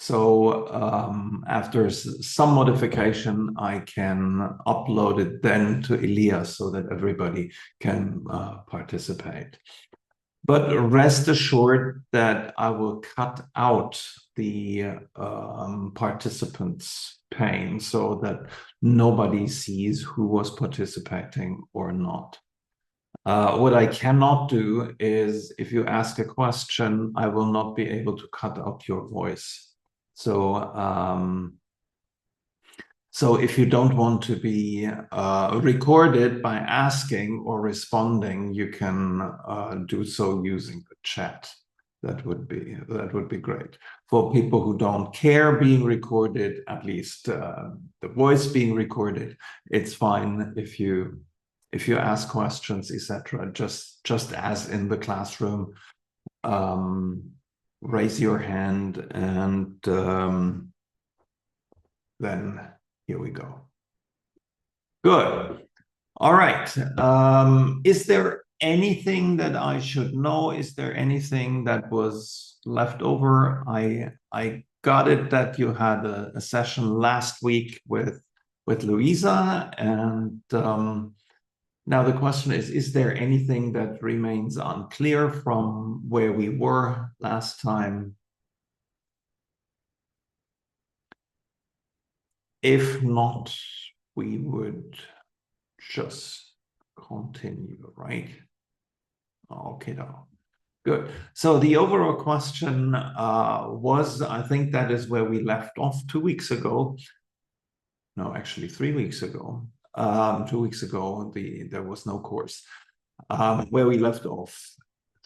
So after some modification, I can upload it then to Elias so that everybody can participate. But rest assured that I will cut out the participants pane so that nobody sees who was participating or not. What I cannot do is, if you ask a question, I will not be able to cut out your voice. So, so if you don't want to be recorded by asking or responding, you can do so using the chat. That would be great. For people who don't care being recorded, at least the voice being recorded, it's fine if you ask questions, etc. Just as in the classroom, raise your hand and then here we go. Good. All right. Is there anything that I should know? Is there anything that was left over? I got it that you had a session last week with Louisa, and now the question is there anything that remains unclear from where we were last time? If not, we would just continue, right? Okay, no. Good. So the overall question was, I think that is where we left off 2 weeks ago. No, actually 3 weeks ago. 2 weeks ago, there was no course. Where we left off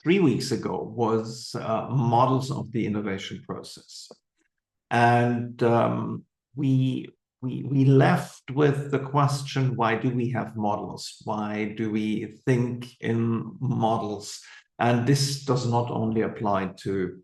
3 weeks ago was models of the innovation process. And we left with the question, why do we have models? Why do we think in models? And this does not only apply to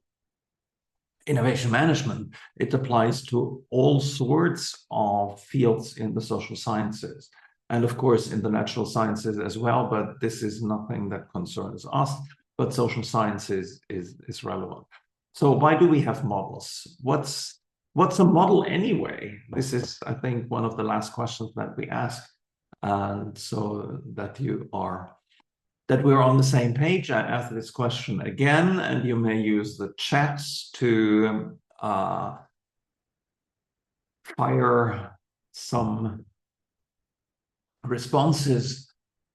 innovation management, it applies to all sorts of fields in the social sciences. And of course, in the natural sciences as well, but this is nothing that concerns us, but social sciences is relevant. So why do we have models? What's a model anyway? This is, I think, one of the last questions that we ask. And so that we're on the same page, I ask this question again, and you may use the chat to fire some responses.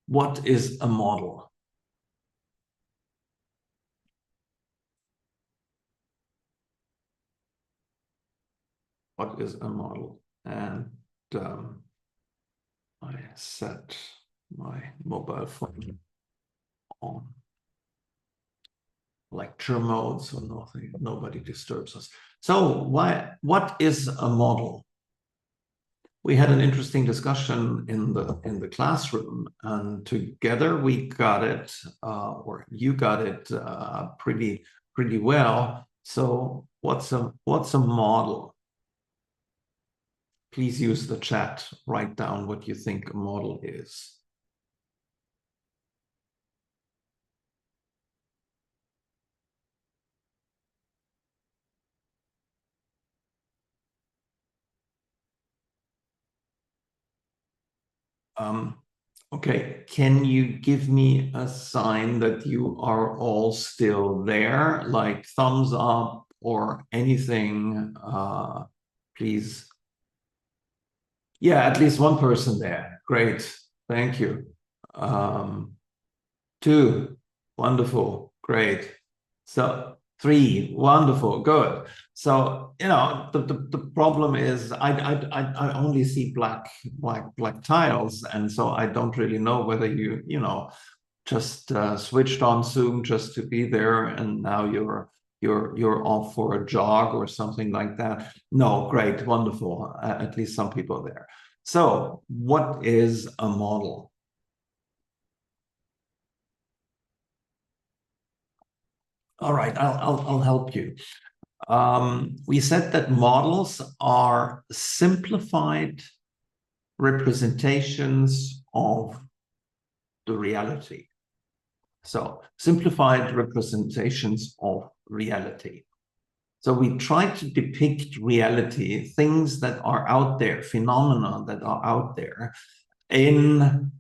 What is a model? What is a model? And I set my mobile phone on lecture mode so nobody disturbs us. So what is a model? We had an interesting discussion in the classroom, and together we got it, or you got it pretty well. So what's a model? Please use the chat. Write down what you think a model is. Okay, can you give me a sign that you are all still there, like thumbs up or anything, please? Yeah, at least one person there. Great, thank you. 2, wonderful, great. So 3, wonderful, good. So the problem is I only see black tiles, and so I don't really know whether you just switched on Zoom just to be there, and now you're off for a jog or something like that. No, great, wonderful. At least some people are there. So what is a model? All right, I'll help you. We said that models are simplified representations of the reality. So simplified representations of reality. So we try to depict reality, things that are out there, phenomena that are out there in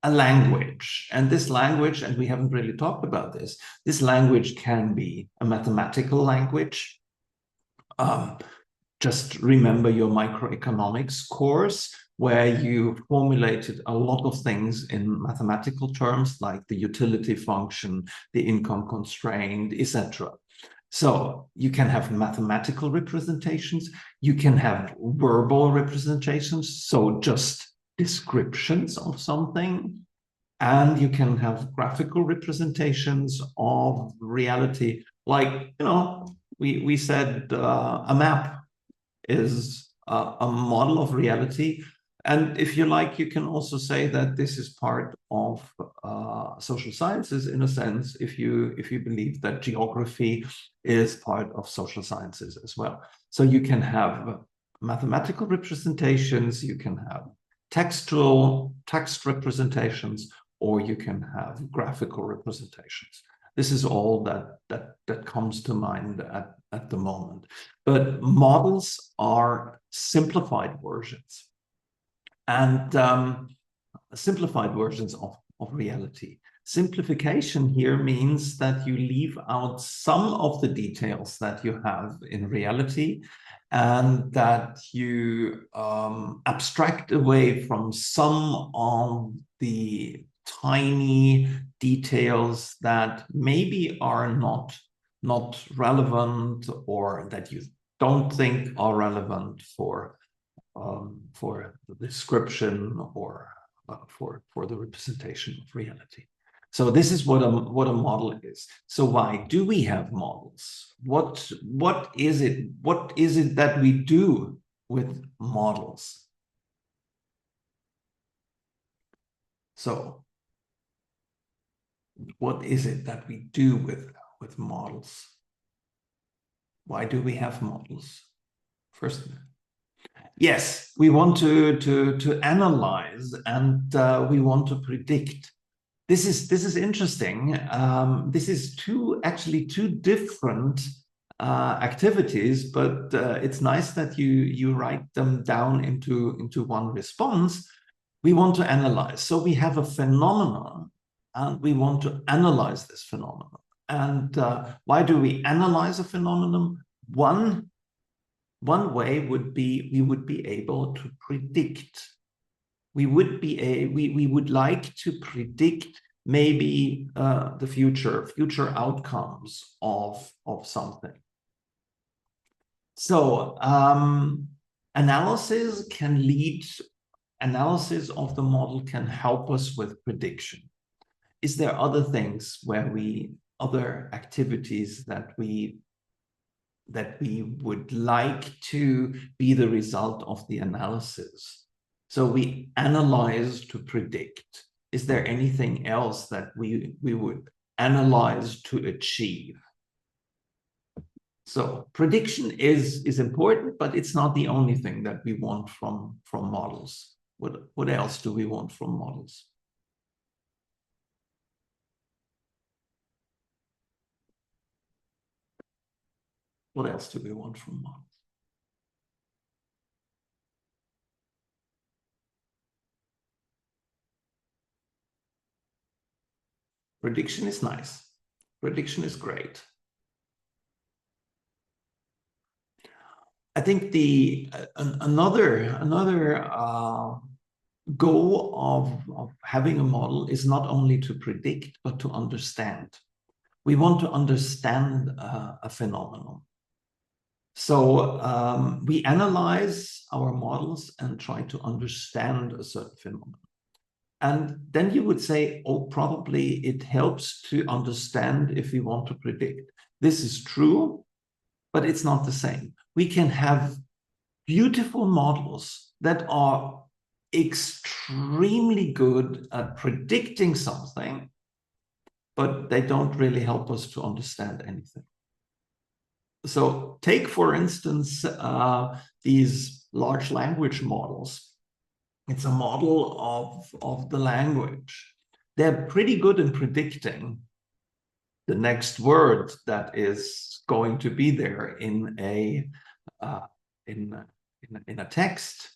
a language. And this language, and we haven't really talked about this language can be a mathematical language. Just remember your microeconomics course, where you formulated a lot of things in mathematical terms, like the utility function, the income constraint, etc. So you can have mathematical representations, you can have verbal representations, so just descriptions of something, and you can have graphical representations of reality. Like, we said a map is a model of reality. And if you like, you can also say that this is part of social sciences, in a sense, if you believe that geography is part of social sciences as well. So you can have mathematical representations, you can have text representations, or you can have graphical representations. This is all that comes to mind at the moment. But models are simplified versions, and simplified versions of reality. Simplification here means that you leave out some of the details that you have in reality, and that you abstract away from some of the tiny details that maybe are not relevant, or that you don't think are relevant for the description or for the representation of reality. So this is what a model is. So why do we have models? What is it? What is it that we do with models? So what is it that we do with models? Why do we have models? First, yes, we want to analyze, and we want to predict. This is interesting. This is actually two different activities, but it's nice that you write them down into one response. We want to analyze. So we have a phenomenon, and we want to analyze this phenomenon. And why do we analyze a phenomenon? One way would be we would be able to predict. We would like to predict maybe the future outcomes of something. So analysis of the model can help us with prediction. Is there other things other activities that we would like to be the result of the analysis? So we analyze to predict. Is there anything else that we would analyze to achieve? So prediction is important, but it's not the only thing that we want from models. What else do we want from models? What else do we want from models? Prediction is nice. Prediction is great. I think another goal of having a model is not only to predict, but to understand. We want to understand a phenomenon. So we analyze our models and try to understand a certain phenomenon. And then you would say, oh, probably it helps to understand if we want to predict. This is true, but it's not the same. We can have beautiful models that are extremely good at predicting something, but they don't really help us to understand anything. So take, for instance, these large language models. It's a model of the language. They're pretty good in predicting, the next word that is going to be there in a text.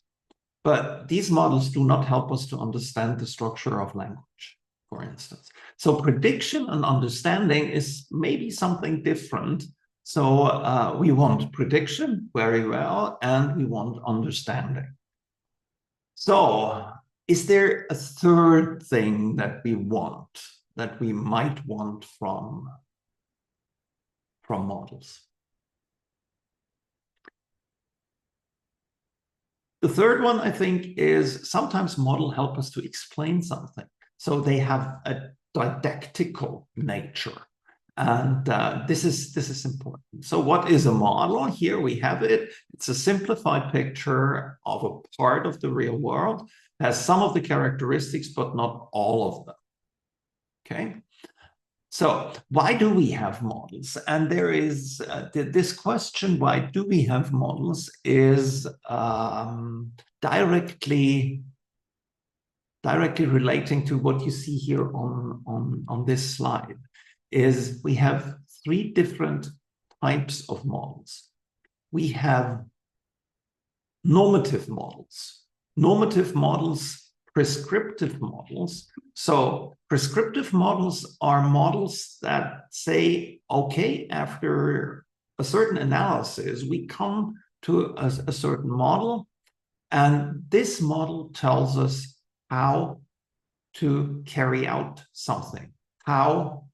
But these models do not help us to understand the structure of language, for instance. So prediction and understanding is maybe something different. So we want prediction very well, and we want understanding. So is there a third thing that we want, that we might want from models? The third one, I think, is sometimes models help us to explain something. So they have a didactical nature. And this is important. So what is a model? Here we have it. It's a simplified picture of a part of the real world. It has some of the characteristics, but not all of them. Okay. So why do we have models? And there is this question, why do we have models, is directly relating to what you see here on this slide. Is we have three different types of models. We have normative models. Normative models, prescriptive models. So prescriptive models are models that say, okay, after a certain analysis, we come to a certain model, and this model tells us how to carry out something, how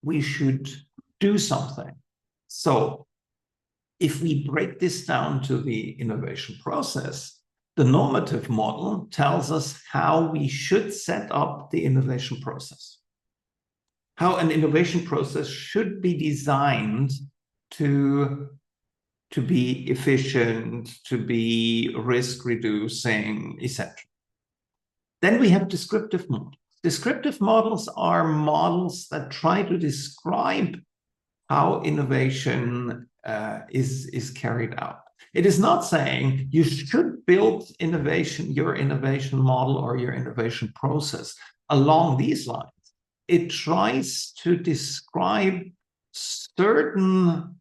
we should do something. So if we break this down to the innovation process, the normative model tells us how we should set up the innovation process, how an innovation process should be designed to be efficient, to be risk reducing, etc. Then we have descriptive models. Descriptive models are models that try to describe how innovation is carried out. It is not saying you should build your innovation model or your innovation process along these lines. It tries to describe certain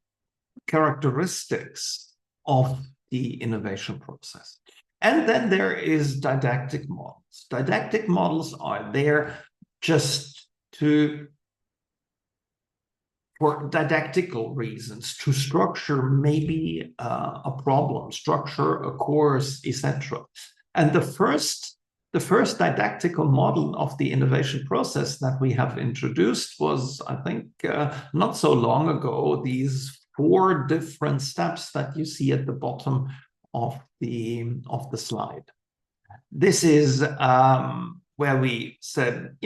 characteristics of the innovation process. And then there is didactic models. Didactic models are there just for didactical reasons, to structure maybe a problem, structure a course, etc. And the first didactical model of the innovation process that we have introduced was, I think, not so long ago, these 4 different steps that you see at the bottom of the slide. This is where we said,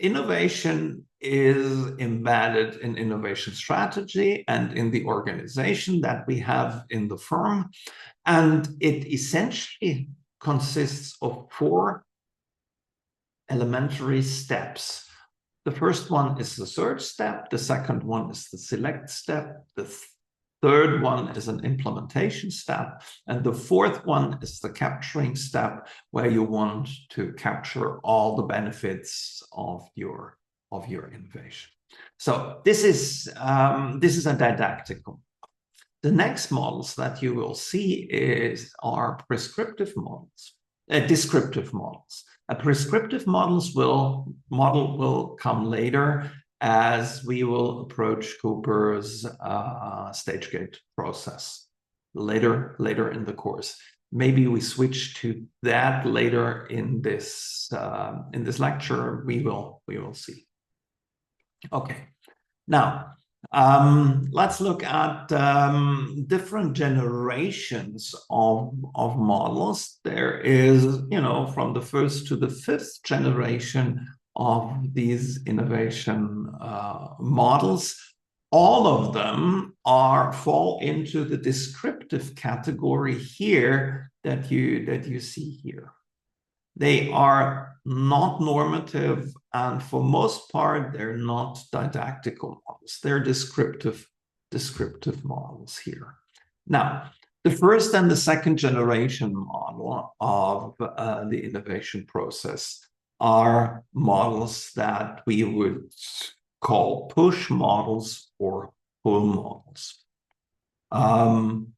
innovation is embedded in innovation strategy and in the organization that we have in the firm. And it essentially consists of 4 elementary steps. The first one is the search step. The second one is the select step. The third one is an implementation step. And the fourth one is the capturing step, where you want to capture all the benefits of your innovation. So this is a didactical. The next models that you will see are prescriptive models, descriptive models. A prescriptive model will come later, as we will approach Cooper's stage gate process later in the course. Maybe we switch to that later in this lecture. We will see. Okay, now let's look at different generations of models. There is, from the 1st to the 5th generation of these innovation models. All of them fall into the descriptive category here that you see here. They are not normative, and for most part, they're not didactical models. They're descriptive models here. Now, the 1st and the 2nd generation model of the innovation process are models that we would call push models or pull models.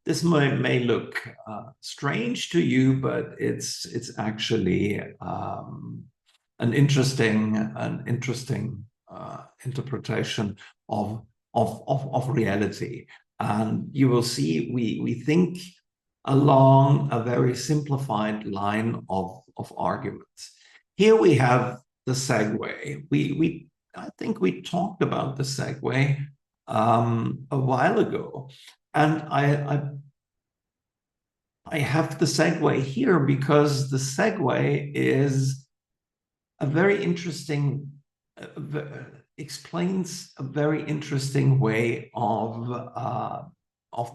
This may look strange to you, but it's actually an interesting interpretation of reality. And you will see we think along a very simplified line of arguments. Here we have the segue. I think we talked about the segue a while ago. And I have the segue here because the segue is a very interesting, explains a very interesting way of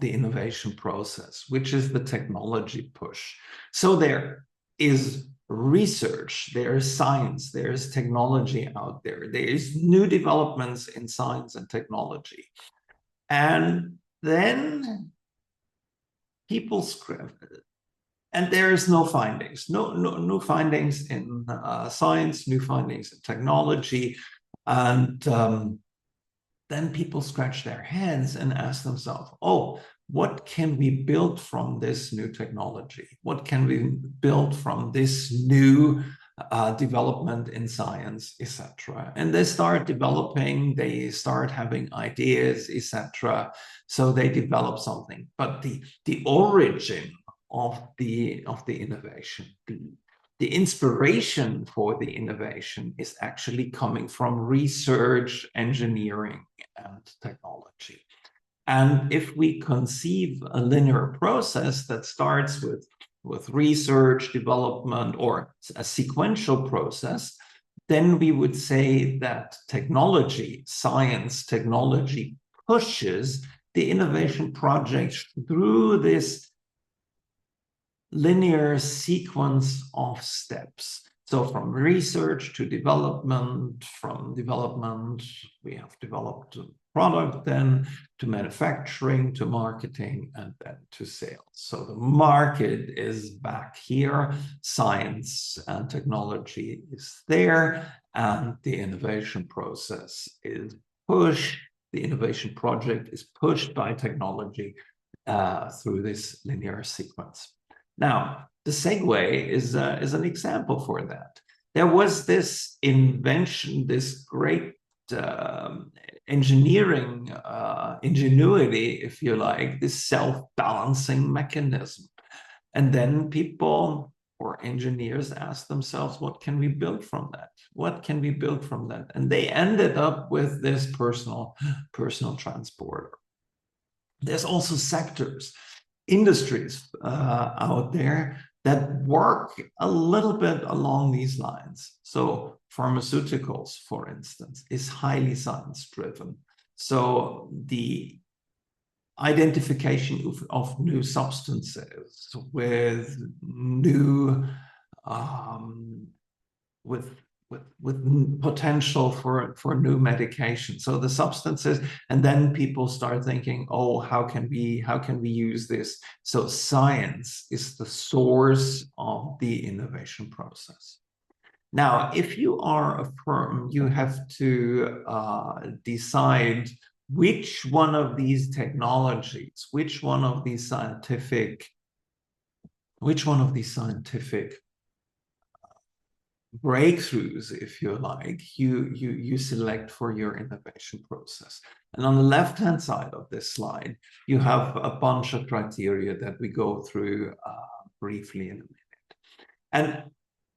the innovation process, which is the technology push. So there is research, there is science, there is technology out there, there is new developments in science and technology. And then people script, and there is no findings, no findings in science, new findings in technology, and then people scratch their heads and ask themselves, oh, what can we build from this new technology? What can we build from this new development in science, etc.? And they start developing, they start having ideas, etc. So they develop something. But the origin of the innovation, the inspiration for the innovation is actually coming from research, engineering, and technology. And if we conceive a linear process that starts with research, development, or a sequential process, then we would say that technology, science, technology pushes the innovation project through this linear sequence of steps. So from research to development, from development, we have developed a product, then to manufacturing, to marketing, and then to sales. So the market is back here, science and technology is there, and the innovation process is pushed. The innovation project is pushed by technology through this linear sequence. Now, the segue is an example for that. There was this invention, this great engineering ingenuity, if you like, this self-balancing mechanism. And then people or engineers ask themselves, what can we build from that? What can we build from that? And they ended up with this personal transporter. There's also sectors, industries out there that work a little bit along these lines. So pharmaceuticals, for instance, is highly science-driven. So the identification of new substances with new with potential for new medication. So the substances, and then people start thinking, oh, how can we use this? So science is the source of the innovation process. Now, if you are a firm, you have to decide which one of these technologies, which one of these scientific breakthroughs, if you like, you select for your innovation process. And on the left-hand side of this slide, you have a bunch of criteria that we go through briefly in a minute. And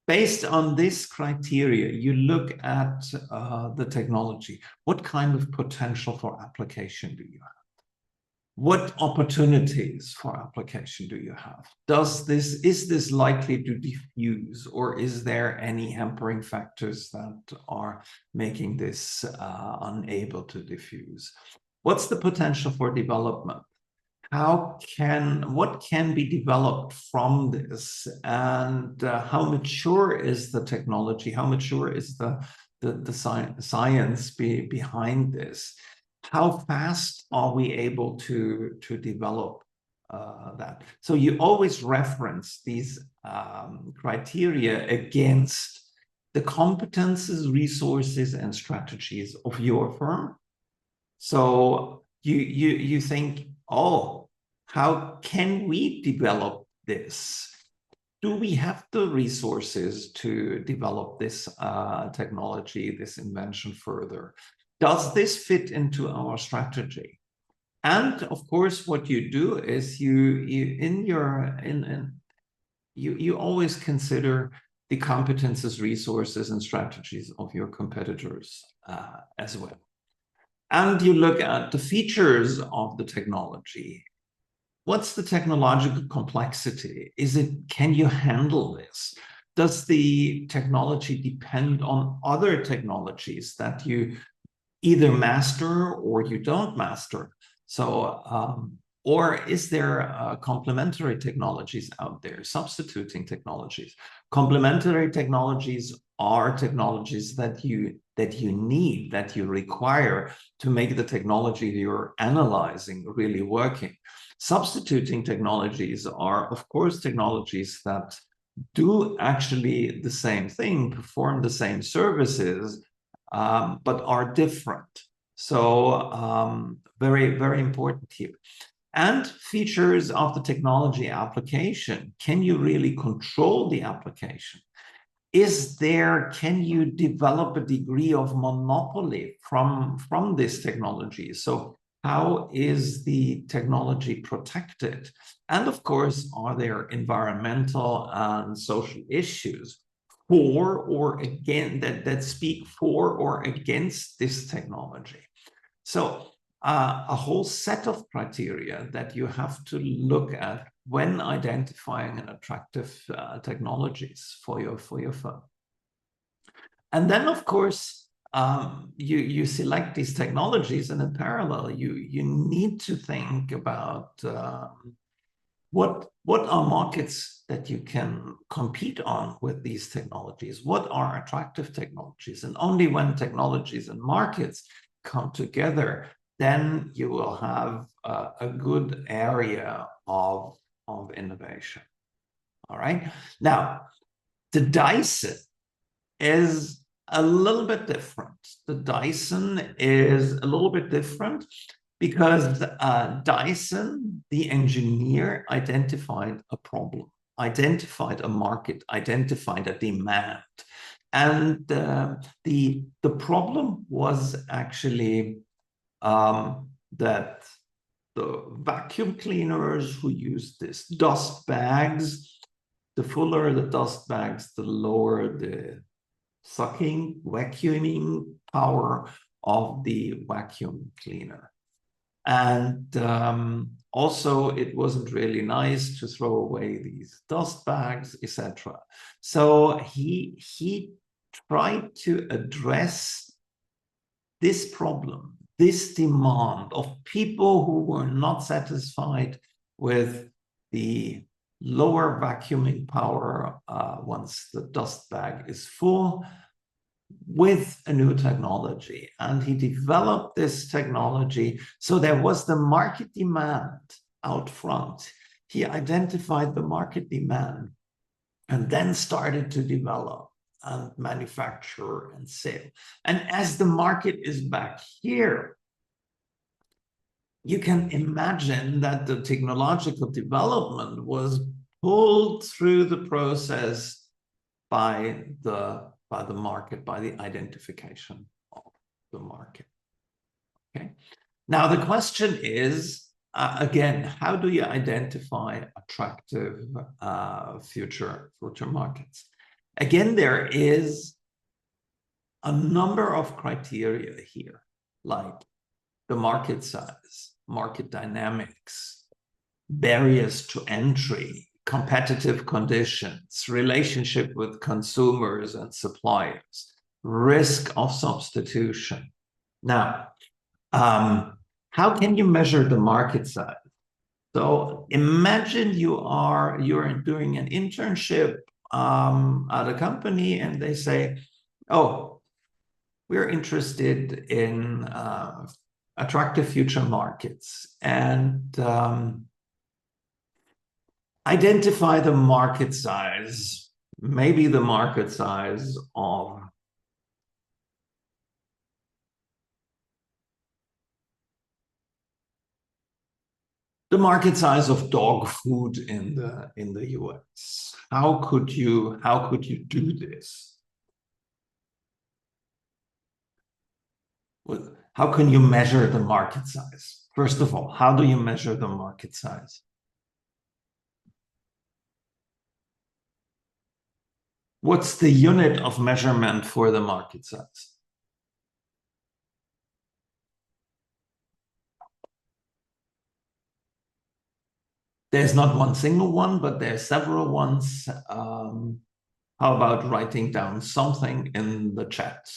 based on this criteria, you look at the technology. What kind of potential for application do you have? What opportunities for application do you have? Is this likely to diffuse, or is there any hampering factors that are making this unable to diffuse? What's the potential for development? What can be developed from this, and how mature is the technology? How mature is the science behind this? How fast are we able to develop that? So you always reference these criteria against the competences, resources, and strategies of your firm. So you think, oh, how can we develop this? Do we have the resources to develop this technology, this invention further? Does this fit into our strategy? And of course, what you do is you always consider the competences, resources, and strategies of your competitors as well. And you look at the features of the technology. What's the technological complexity? Can you handle this? Does the technology depend on other technologies that you either master or you don't master? So, or is there complementary technologies out there, substituting technologies? Complementary technologies are technologies that you need, that you require to make the technology you're analyzing really working. Substituting technologies are, of course, technologies that do actually the same thing, perform the same services, but are different. So very, very important here. And features of the technology application. Can you really control the application? Can you develop a degree of monopoly from this technology? So how is the technology protected? And of course, are there environmental and social issues for or against that speak for or against this technology? So a whole set of criteria that you have to look at when identifying an attractive technologies for your firm. And then, of course, you select these technologies, and in parallel, you need to think about what are markets that you can compete on with these technologies? What are attractive technologies? And only when technologies and markets come together, then you will have a good area of innovation. All right. Now, the Dyson is a little bit different. The Dyson is a little bit different because Dyson, the engineer, identified a problem, identified a market, identified a demand. And the problem was actually that the vacuum cleaners who use this dust bags, the fuller the dust bags, the lower the sucking, vacuuming power of the vacuum cleaner. And also, it wasn't really nice to throw away these dust bags, etc. So he tried to address this problem, this demand of people who were not satisfied with the lower vacuuming power once the dust bag is full, with a new technology. And he developed this technology. So there was the market demand out front. He identified the market demand and then started to develop and manufacture and sell. And as the market is back here, you can imagine that the technological development was pulled through the process by the market, by the identification of the market. Okay. Now the question is, again, how do you identify attractive future markets? Again, there is a number of criteria here, like the market size, market dynamics, barriers to entry, competitive conditions, relationship with consumers and suppliers, risk of substitution. Now, how can you measure the market size? So imagine you're doing an internship at a company, and they say, oh, we're interested in attractive future markets, and identify the market size maybe the market size of dog food in the US. How could you do this? How can you measure the market size? First of all, how do you measure the market size? What's the unit of measurement for the market size? There's not one single one, but there's several ones. How about writing down something in the chat?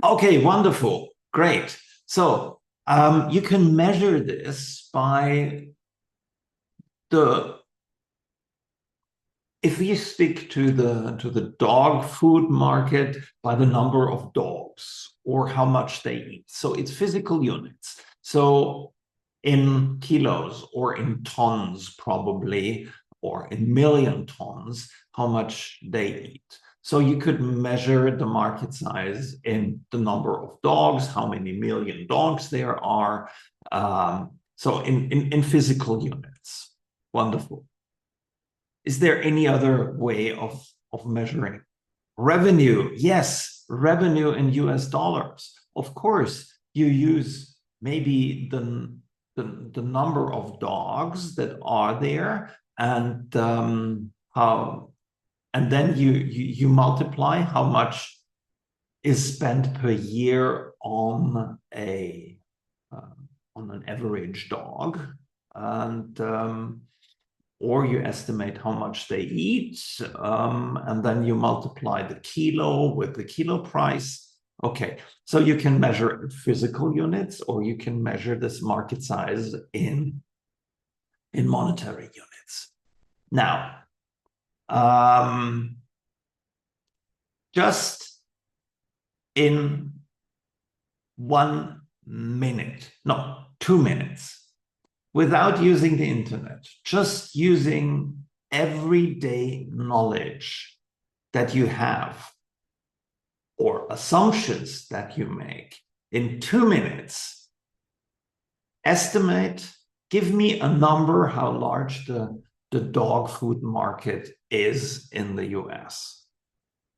Okay, wonderful. Great. So you can measure this by if we stick to the dog food market, by the number of dogs or how much they eat. So it's physical units. So in kilos or in tons, probably, or in million tons, how much they eat. So you could measure the market size in the number of dogs, how many million dogs there are. So in physical units. Wonderful. Is there any other way of measuring? Revenue, yes, revenue in US dollars. Of course, you use maybe the number of dogs that are there, and then you multiply how much is spent per year on an average dog, and or you estimate how much they eat, and then you multiply the kilo with the kilo price. Okay, so you can measure physical units, or you can measure this market size in monetary units. Now, just in 1 minute, no, 2 minutes, without using the internet, just using everyday knowledge that you have or assumptions that you make, in 2 minutes, estimate, give me a number how large the dog food market is in the US.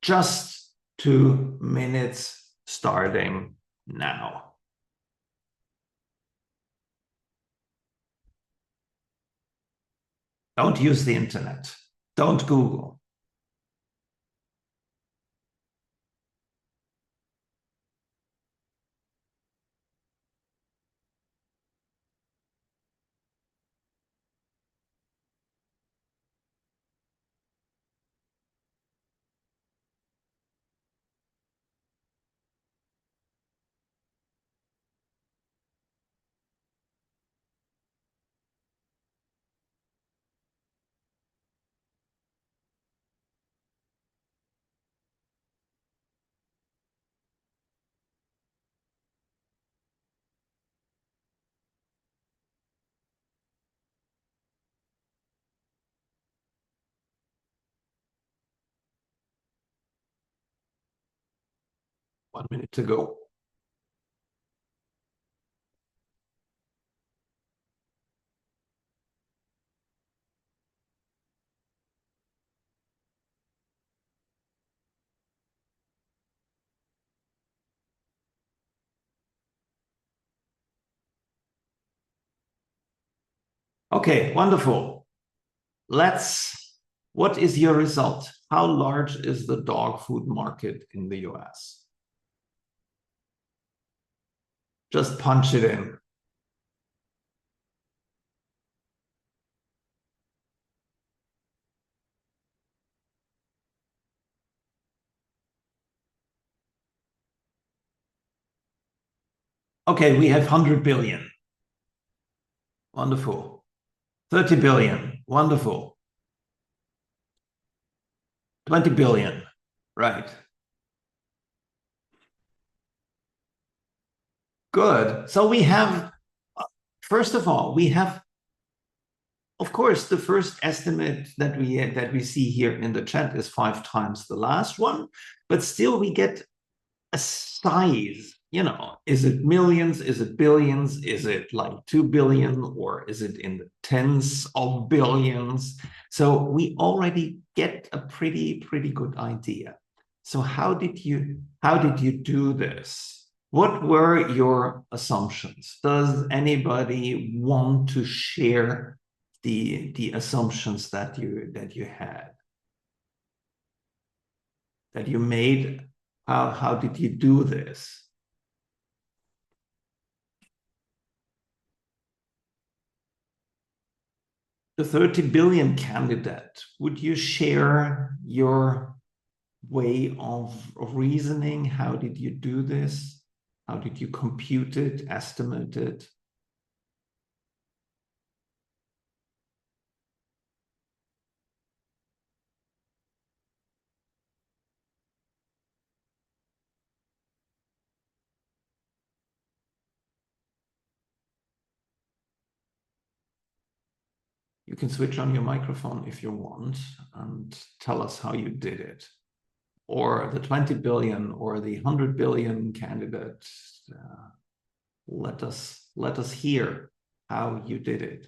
Just 2 minutes starting now. Don't use the internet. Don't Google. One minute to go. Okay, wonderful. What is your result? How large is the dog food market in the US? Just punch it in. Okay, we have 100 billion. Wonderful. 30 billion. Wonderful. 20 billion. Right. Good. So we have, first of all, we have of course, the first estimate that we see here in the chat is 5 times the last one, but still we get a size. You know, is it millions? Is it billions? Is it like 2 billion, or is it in the tens of billions? So we already get a pretty good idea. So how did you do this? What were your assumptions? Does anybody want to share the assumptions that you had, that you made? How did you do this? The 30 billion candidate, would you share your way of reasoning? How did you do this? How did you compute it, estimate it? You can switch on your microphone if you want and tell us how you did it. Or the 20 billion or the 100 billion candidate, let us hear how you did it.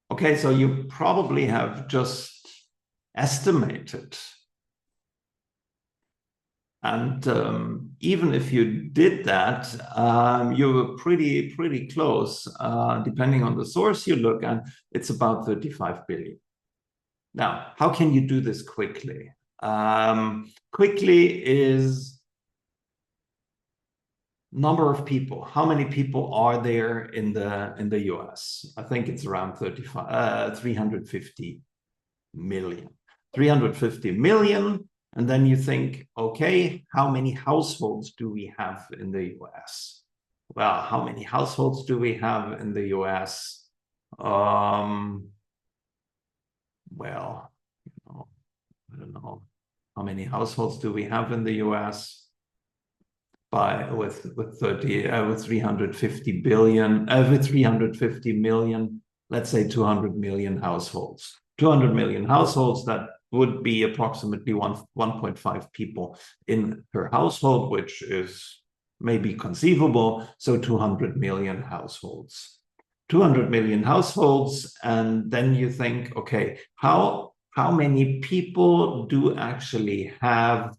Okay, so you probably have just estimated. And even if you did that, you were pretty close. Depending on the source you look at, it's about 35 billion. Now, how can you do this quickly? Quickly is number of people. How many people are there in the US? I think it's around 350 million. 350 million. And then you think, okay, how many households do we have in the US? Well, how many households do we have in the US? Well, I don't know. How many households do we have in the US? With 350 billion, with 350 million, let's say 200 million households. 200 million households, that would be approximately 1.5 people in per household, which is maybe conceivable. So 200 million households. 200 million households, and then you think, okay, how many people do actually have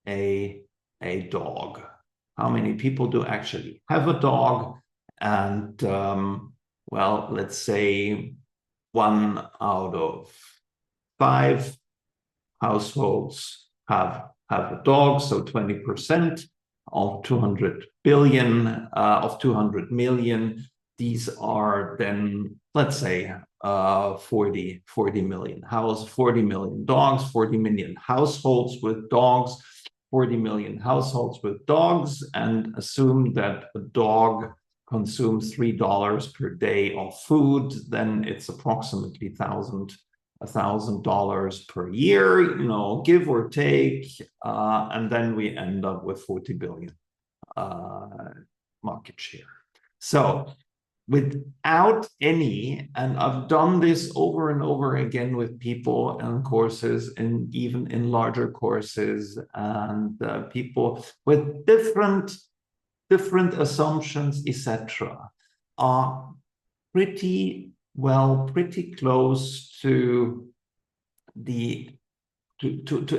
a dog? How many people do actually have a dog? And well, let's say 1 out of 5 households have a dog, so 20% of 200 billion, of 200 million. These are then, let's say, 40 million 40 million dogs, 40 million households with dogs. 40 million households with dogs, and assume that a dog consumes $3 per day of food, then it's approximately $1,000 per year, you know, give or take, and then we end up with 40 billion market share. So without any, and I've done this over and over again with people and courses, and even in larger courses, and people with different assumptions, etc., are pretty close to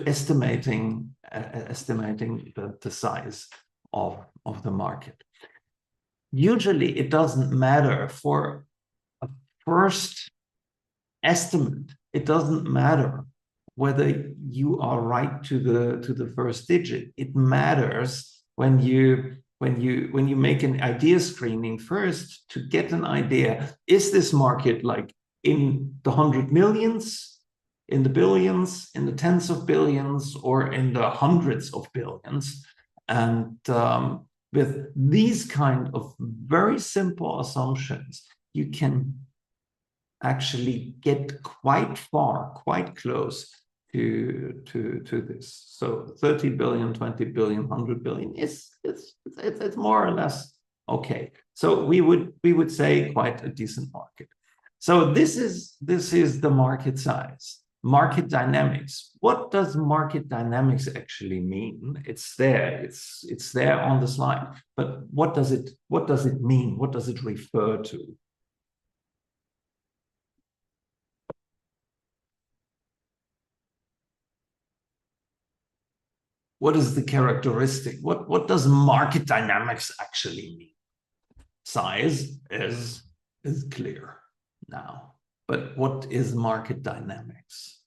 estimating the size of the market. Usually it doesn't matter for a first estimate. It doesn't matter whether you are right to the first digit. It matters when you make an idea screening first to get an idea. Is this market like in the 100 millions? in the billions, in the tens of billions, or in the hundreds of billions. And with these kind of very simple assumptions, you can actually get quite far, quite close to this. So 30 billion, 20 billion, 100 billion is it's more or less okay. So we would say quite a decent market. So this is the market size. Market dynamics. What does market dynamics actually mean? It's there. It's there on the slide. But what does it mean? What does it refer to? What is the characteristic? What does market dynamics actually mean? Size is clear now. But what is market dynamics?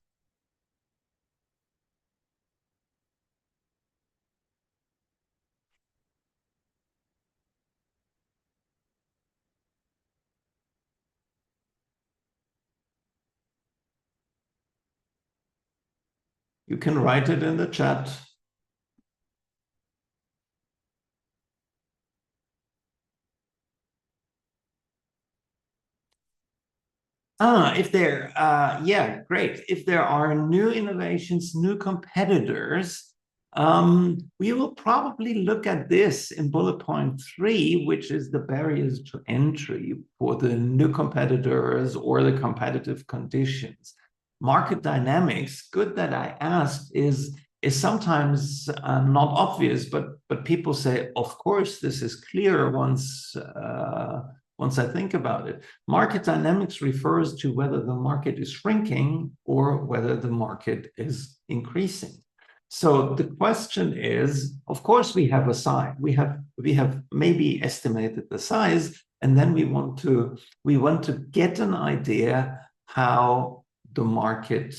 You can write it in the chat. Yeah, great. If there are new innovations, new competitors, we will probably look at this in bullet point 3, which is the barriers to entry for the new competitors or the competitive conditions. Market dynamics, good that I asked, is sometimes not obvious, but people say, of course, this is clear once I think about it. Market dynamics refers to whether the market is shrinking or whether the market is increasing. So the question is, of course, we have a size. We have maybe estimated the size, and then we want to get an idea how the market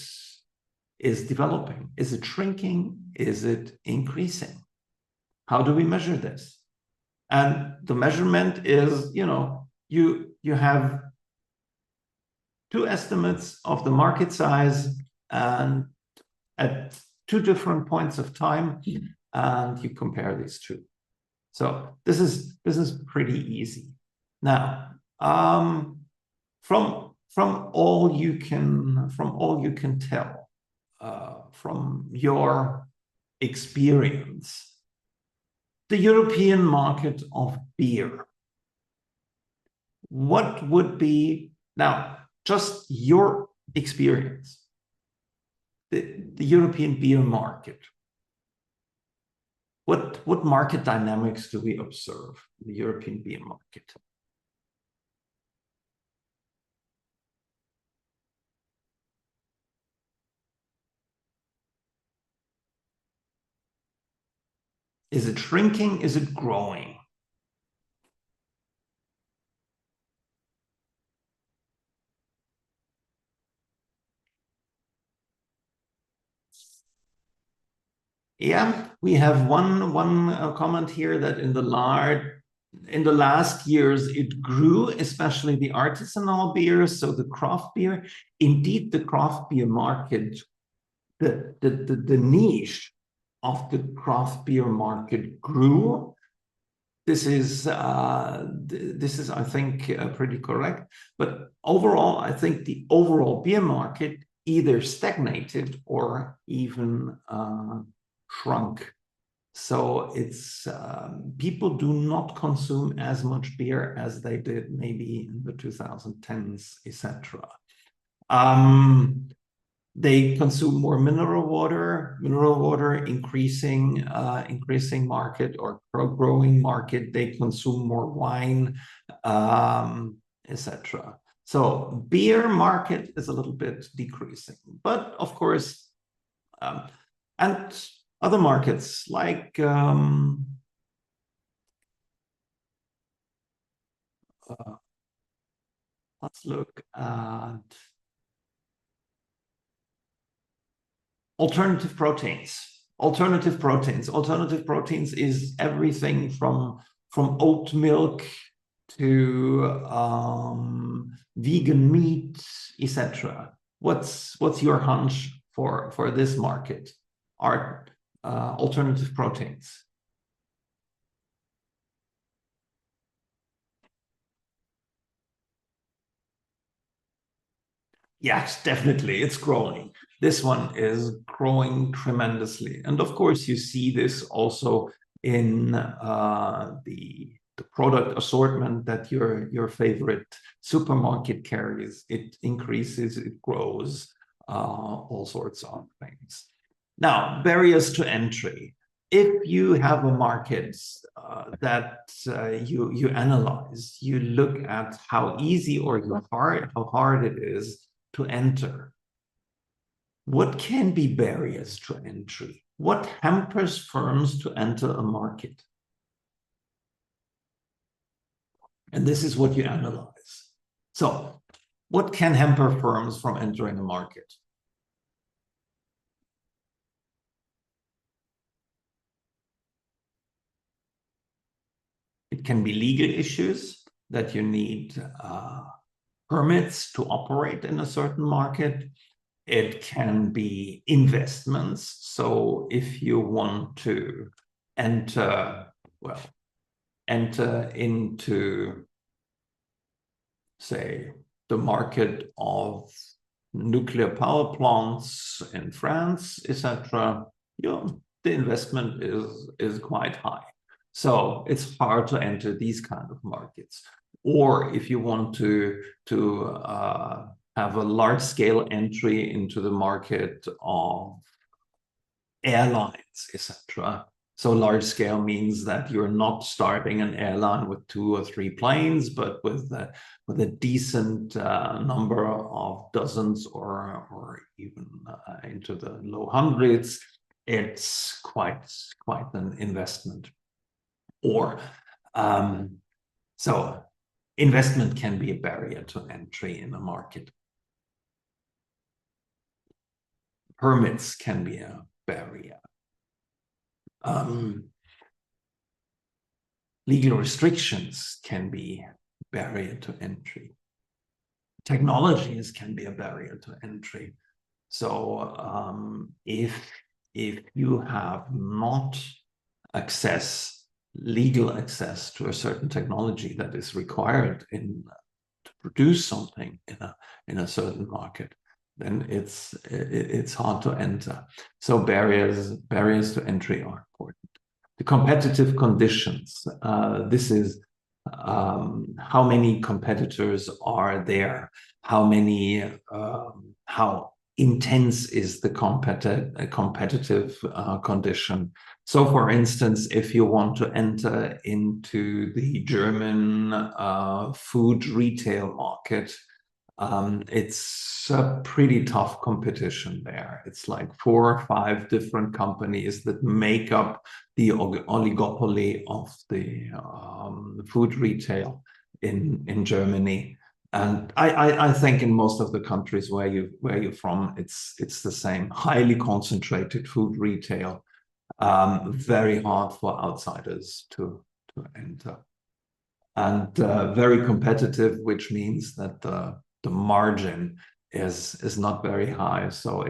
is developing. Is it shrinking? Is it increasing? How do we measure this? And the measurement is, you have two estimates of the market size and at two different points of time, and you compare these two. So this is pretty easy. Now, from all you can tell, from your experience, the European market of beer. What would be, now, just your experience, the European beer market? What market dynamics do we observe in the European beer market? Is it shrinking? Is it growing? Yeah, we have one comment here that in the last years it grew, especially the artisanal beers, so the craft beer. Indeed, the craft beer market, the niche of the craft beer market grew. This is I think pretty correct. But overall, I think the overall beer market either stagnated or even shrunk. So it's people do not consume as much beer as they did maybe in the 2010s, etc. They consume more mineral water increasing market or growing market. They consume more wine, etc. So beer market is a little bit decreasing, but of course, and other markets like let's look at alternative proteins. Alternative proteins is everything from oat milk to vegan meat, etc. what's your hunch for this market? Are alternative proteins? Yes, definitely, it's growing. This one is growing tremendously, and of course, you see this also in the product assortment that your favorite supermarket carries. It increases, it grows, all sorts of things. Now, barriers to entry. If you have a market that you analyze, you look at how easy or how hard it is to enter. What can be barriers to entry? What hampers firms to enter a market? And this is what you analyze. So, what can hamper firms from entering a market? It can be legal issues that you need permits to operate in a certain market. It can be investments. So if you want to enter into, say, the market of nuclear power plants in France, etc., the investment is quite high. So it's hard to enter these kind of markets. Or if you want to have a large-scale entry into the market of airlines, etc. So large scale means that you're not starting an airline with 2 or 3 planes, but with a decent number of dozens or even into the low hundreds. It's quite an investment. Or so investment can be a barrier to entry in a market. Permits can be a barrier. Legal restrictions can be a barrier to entry. Technologies can be a barrier to entry. So if you have not legal access to a certain technology that is required to produce something in a certain market, then it's hard to enter. So barriers to entry are important. The competitive conditions. This is how many competitors are there? How intense is the competitive condition? So, for instance, if you want to enter into the German food retail market, it's a pretty tough competition there. It's like 4 or 5 different companies that make up the oligopoly of the food retail in Germany. And I think in most of the countries where you're from, it's the same. Highly concentrated food retail, very hard for outsiders to enter, and very competitive, which means that the margin is not very high, so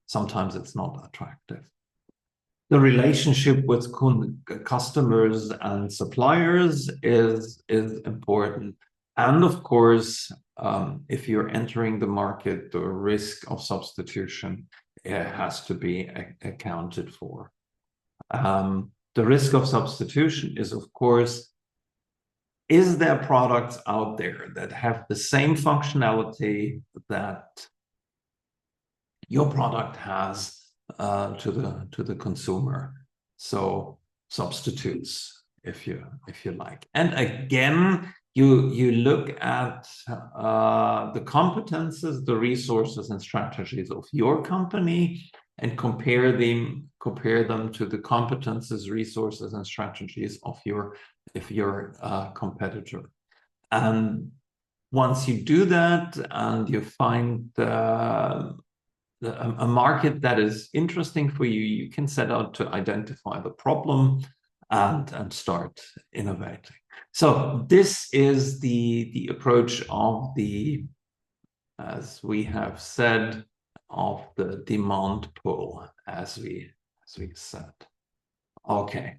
sometimes it's not attractive. The relationship with customers and suppliers is important. And of course, if you're entering the market, the risk of substitution has to be accounted for. The risk of substitution is, of course, is there products out there that have the same functionality that your product has to the consumer? So substitutes, if you like. And again, you look at the competences, the resources and strategies of your company and compare them to the competences, resources and strategies of your competitor. And once you do that and you find a market that is interesting for you, you can set out to identify the problem and start innovating. So this is the approach of the as we have said, of the demand pull, as we said. Okay.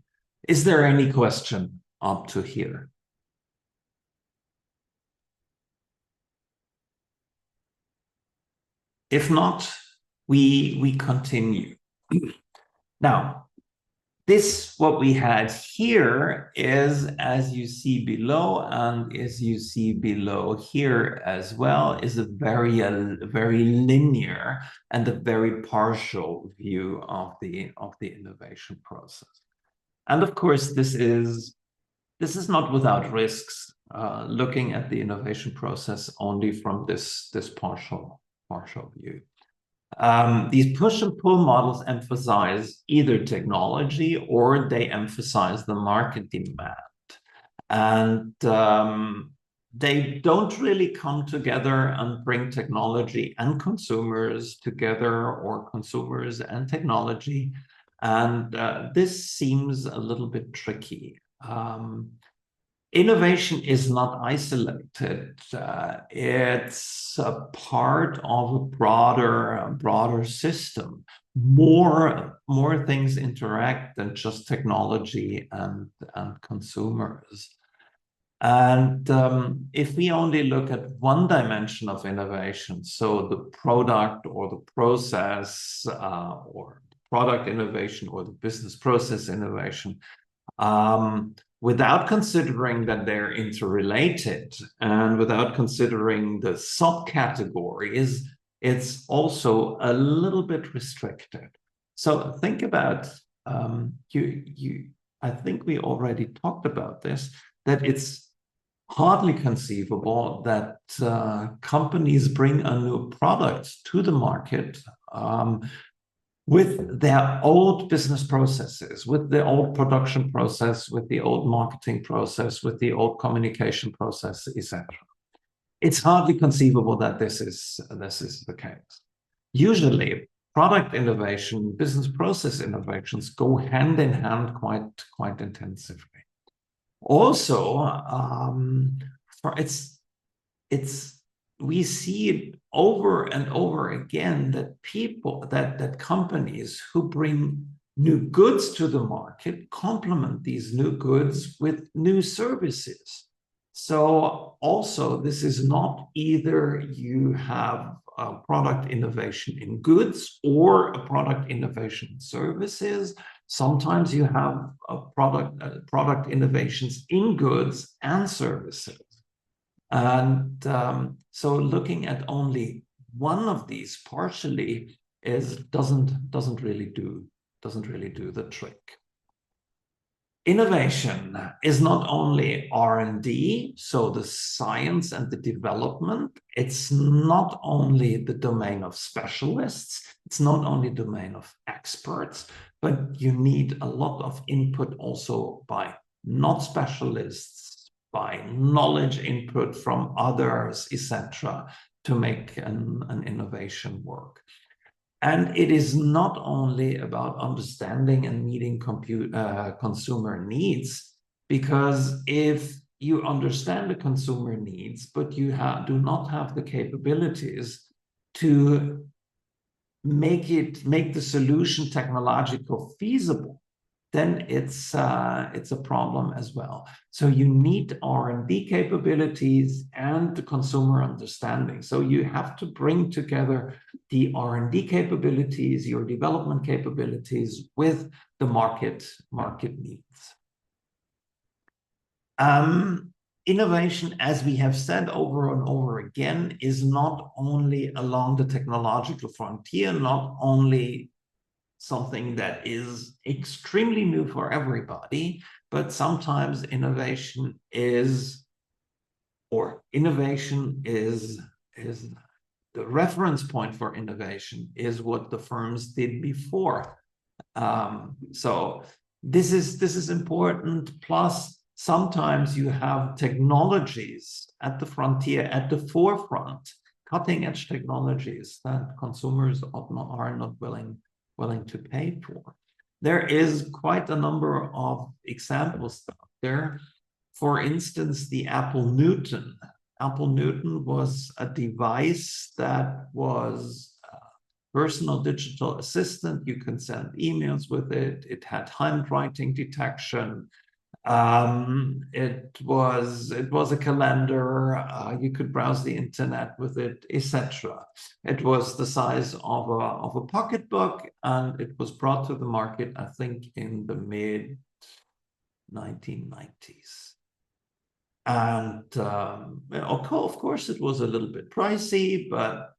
Is there any question up to here? If not, we continue. Now, what we had here is, as you see below, and as you see below here as well, is a very linear and a very partial view of the innovation process. And of course, this is not without risks. Looking at the innovation process only from this partial view. These push and pull models emphasize either technology or they emphasize the market demand. And they don't really come together and bring technology and consumers together, or consumers and technology. And this seems a little bit tricky. Innovation is not isolated. It's a part of a broader system. More things interact than just technology and consumers. And if we only look at one dimension of innovation, so the product or the process, or product innovation or the business process innovation, without considering that they're interrelated and without considering the subcategories, it's also a little bit restricted. So think about, I think we already talked about this, that it's hardly conceivable that companies bring a new product to the market with their old business processes, with the old production process, with the old marketing process, with the old communication process, etc. It's hardly conceivable that this is the case. Usually, product innovation, business process innovations go hand in hand quite intensively. Also, we see it over and over again that companies who bring new goods to the market complement these new goods with new services. So also, this is not either you have a product innovation in goods or a product innovation in services. Sometimes you have a product innovations in goods and services. And so looking at only one of these partially doesn't really do the trick. Innovation is not only R&D, so the science and the development. It's not only the domain of specialists. It's not only the domain of experts, but you need a lot of input also by not specialists, by knowledge input from others, etc., to make an innovation work. And it is not only about understanding and meeting consumer needs, because if you understand the consumer needs, but you do not have the capabilities to make the solution technological feasible, then it's a problem as well. So you need R&D capabilities and the consumer understanding. So you have to bring together the R&D capabilities, your development capabilities with the market needs. Innovation, as we have said over and over again, is not only along the technological frontier, not only something that is extremely new for everybody, but sometimes innovation is the reference point for innovation is what the firms did before. So this is important. Plus, sometimes you have technologies at the frontier, at the forefront, cutting-edge technologies that consumers are not willing to pay for. There is quite a number of examples out there. For instance, the Apple Newton. Apple Newton was a device that was a personal digital assistant. You can send emails with it. It had handwriting detection. It was a calendar. You could browse the internet with it, etc. It was the size of a pocketbook, and it was brought to the market, I think, in the mid 1990s. And of course, it was a little bit pricey, but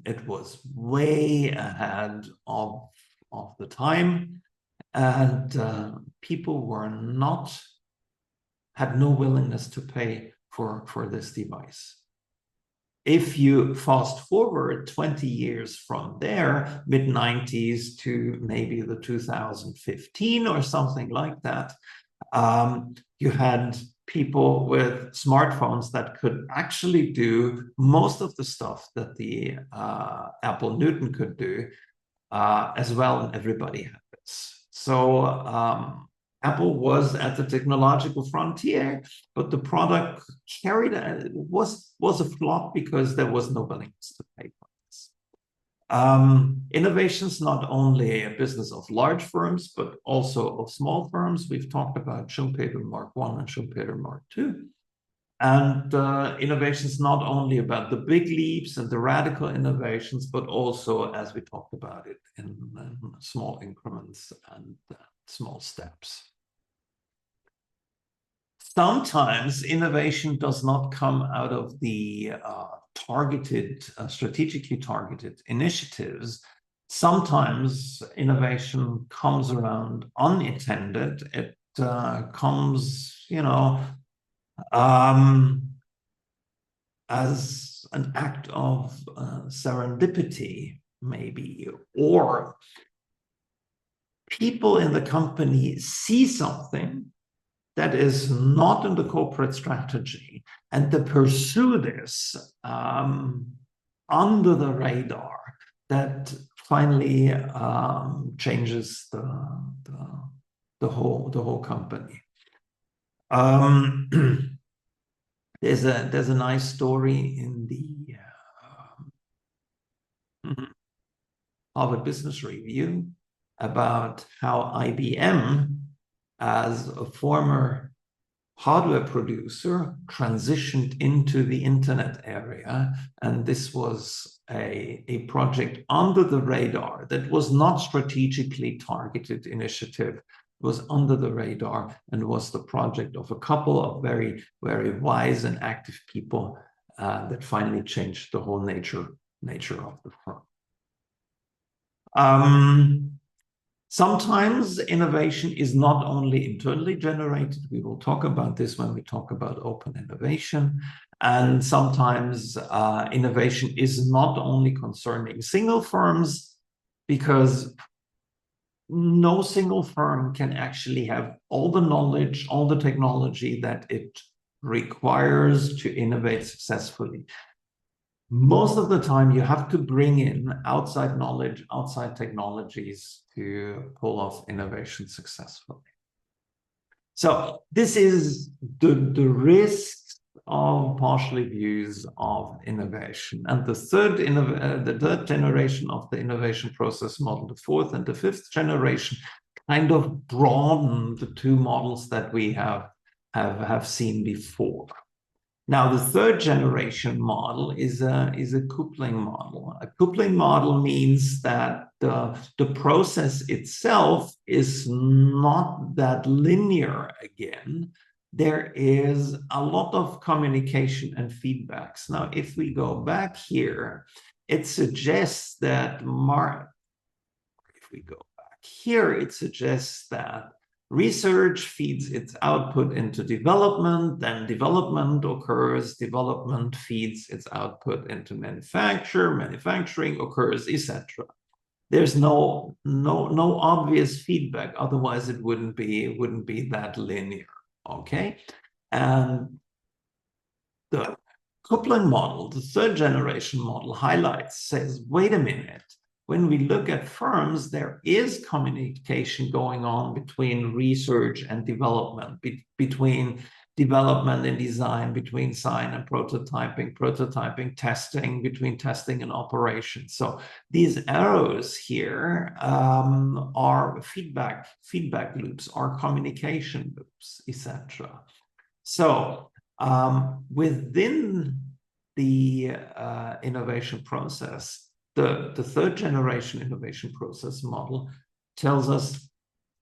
it was way ahead of the time. And people had no willingness to pay for this device. If you fast forward 20 years from there, mid-90s to maybe the 2015 or something like that, you had people with smartphones that could actually do most of the stuff that the Apple Newton could do as well, and everybody had this. So Apple was at the technological frontier, but the product was a flop because there was no willingness to pay for this. Innovation is not only a business of large firms, but also of small firms. We've talked about Schumpeter Mark I and Schumpeter Mark II. And innovation is not only about the big leaps and the radical innovations, but also, as we talked about it, in small increments and small steps. Sometimes innovation does not come out of the strategically targeted initiatives. Sometimes innovation comes around unattended. It comes, as an act of serendipity, maybe, or people in the company see something that is not in the corporate strategy, and they pursue this under the radar. That finally changes the whole company. There's a nice story in the Harvard Business Review about how IBM, as a former hardware producer, transitioned into the internet area. And this was a project under the radar that was not strategically targeted initiative, was under the radar, and was the project of a couple of very, very wise and active people that finally changed the whole nature of the firm. Sometimes innovation is not only internally generated. We will talk about this when we talk about open innovation. And sometimes innovation is not only concerning single firms, because no single firm can actually have all the knowledge, all the technology that it requires to innovate successfully. Most of the time, you have to bring in outside knowledge, outside technologies to pull off innovation successfully. So this is the risks of partial views of innovation. And the third generation of the innovation process model, the fourth and the fifth generation, kind of broaden the two models that we have seen before. Now, the third generation model is a coupling model. A coupling model means that the process itself is not that linear again. There is a lot of communication and feedbacks. Now, if we go back here, it suggests that research feeds its output into development, then development occurs, development feeds its output into manufacturing occurs, etc. There's no obvious feedback, otherwise it wouldn't be that linear, okay? And the coupling model, the third generation model, says, wait a minute, when we look at firms, there is communication going on between research and development, between development and design, between design and prototyping, testing, between testing and operation. So these arrows here are feedback loops, are communication loops, etc. So within the innovation process, the third generation innovation process model tells us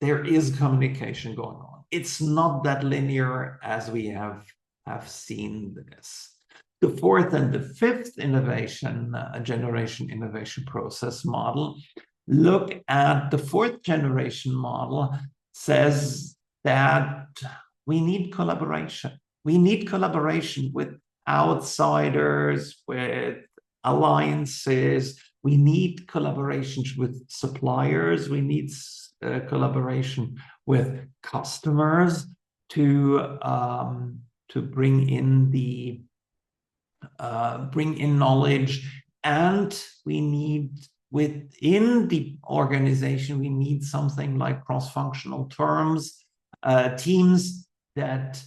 there is communication going on. It's not that linear as we have seen this. The fourth and the fifth generation innovation process model look at the fourth generation model, says that we need collaboration. We need collaboration with outsiders, with alliances. We need collaborations with suppliers. We need collaboration with customers to bring in knowledge, and we need within the organization we need something like cross-functional teams that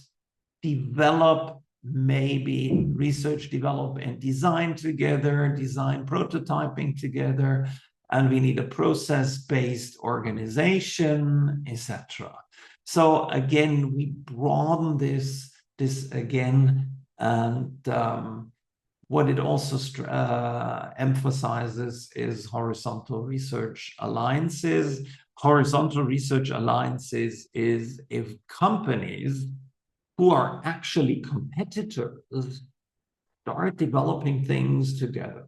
develop, maybe research, develop, and design together, design prototyping together, and we need a process-based organization, etc. So again, we broaden this again, and what it also emphasizes is horizontal research alliances. Horizontal research alliances is if companies who are actually competitors start developing things together.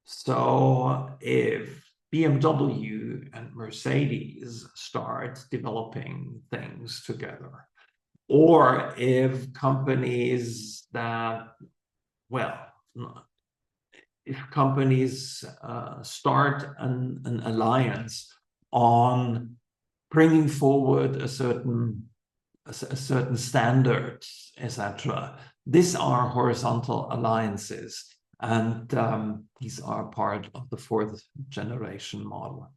So if BMW and Mercedes start developing things together, or if companies that, well, if companies start an alliance on bringing forward a certain standard, etc. These are horizontal alliances, and these are part of the fourth generation model.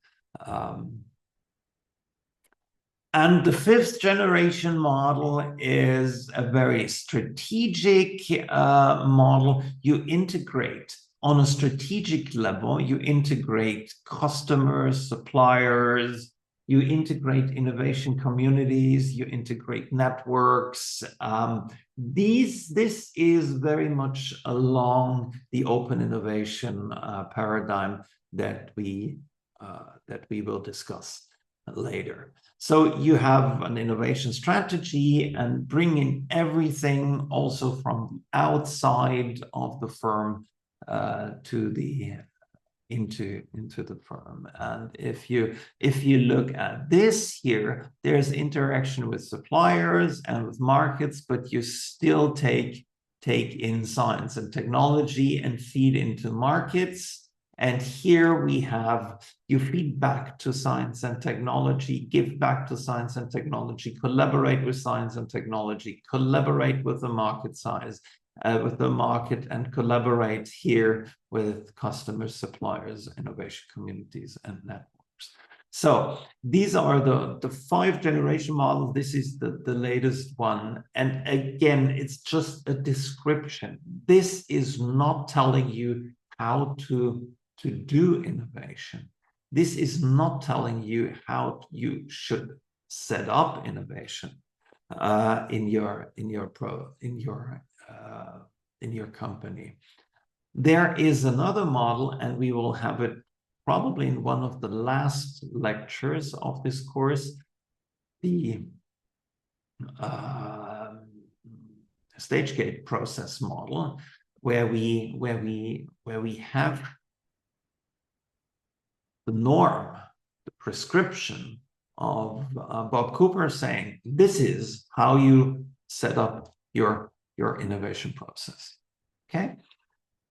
And the fifth generation model is a very strategic model. You integrate on a strategic level, you integrate customers, suppliers, you integrate innovation communities, you integrate networks. This is very much along the open innovation paradigm that we will discuss later. So you have an innovation strategy and bring in everything also from the outside of the firm into the firm. And if you look at this here, there's interaction with suppliers and with markets, but you still take in science and technology and feed into markets. And here we have, you feed back to science and technology, give back to science and technology, collaborate with science and technology, collaborate with the market size, with the market, and collaborate here with customers, suppliers, innovation communities, and networks. So these are the 5 generation models. This is the latest one. And again, it's just a description. This is not telling you how to do innovation. This is not telling you how you should set up innovation in your company. There is another model, and we will have it probably in one of the last lectures of this course, the stage gate process model, where we have the norm, the prescription of Bob Cooper saying, this is how you set up your innovation process. Okay,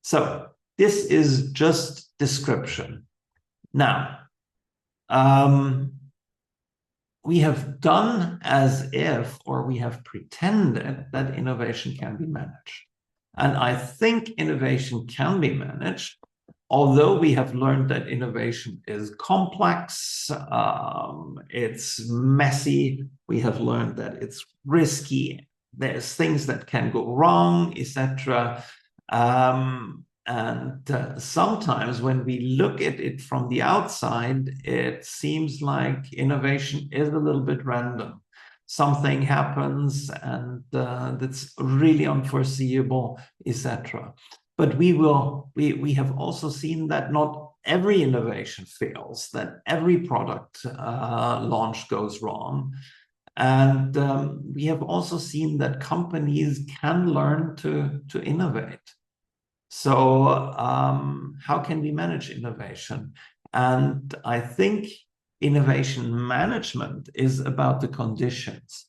so this is just description. Now, we have done as if, or we have pretended that innovation can be managed. And I think innovation can be managed, although we have learned that innovation is complex, it's messy, we have learned that it's risky, there's things that can go wrong, etc. And sometimes when we look at it from the outside, it seems like innovation is a little bit random. Something happens and that's really unforeseeable, etc. But we have also seen that not every innovation fails, that every product launch goes wrong. And we have also seen that companies can learn to innovate. So how can we manage innovation? And I think innovation management is about the conditions.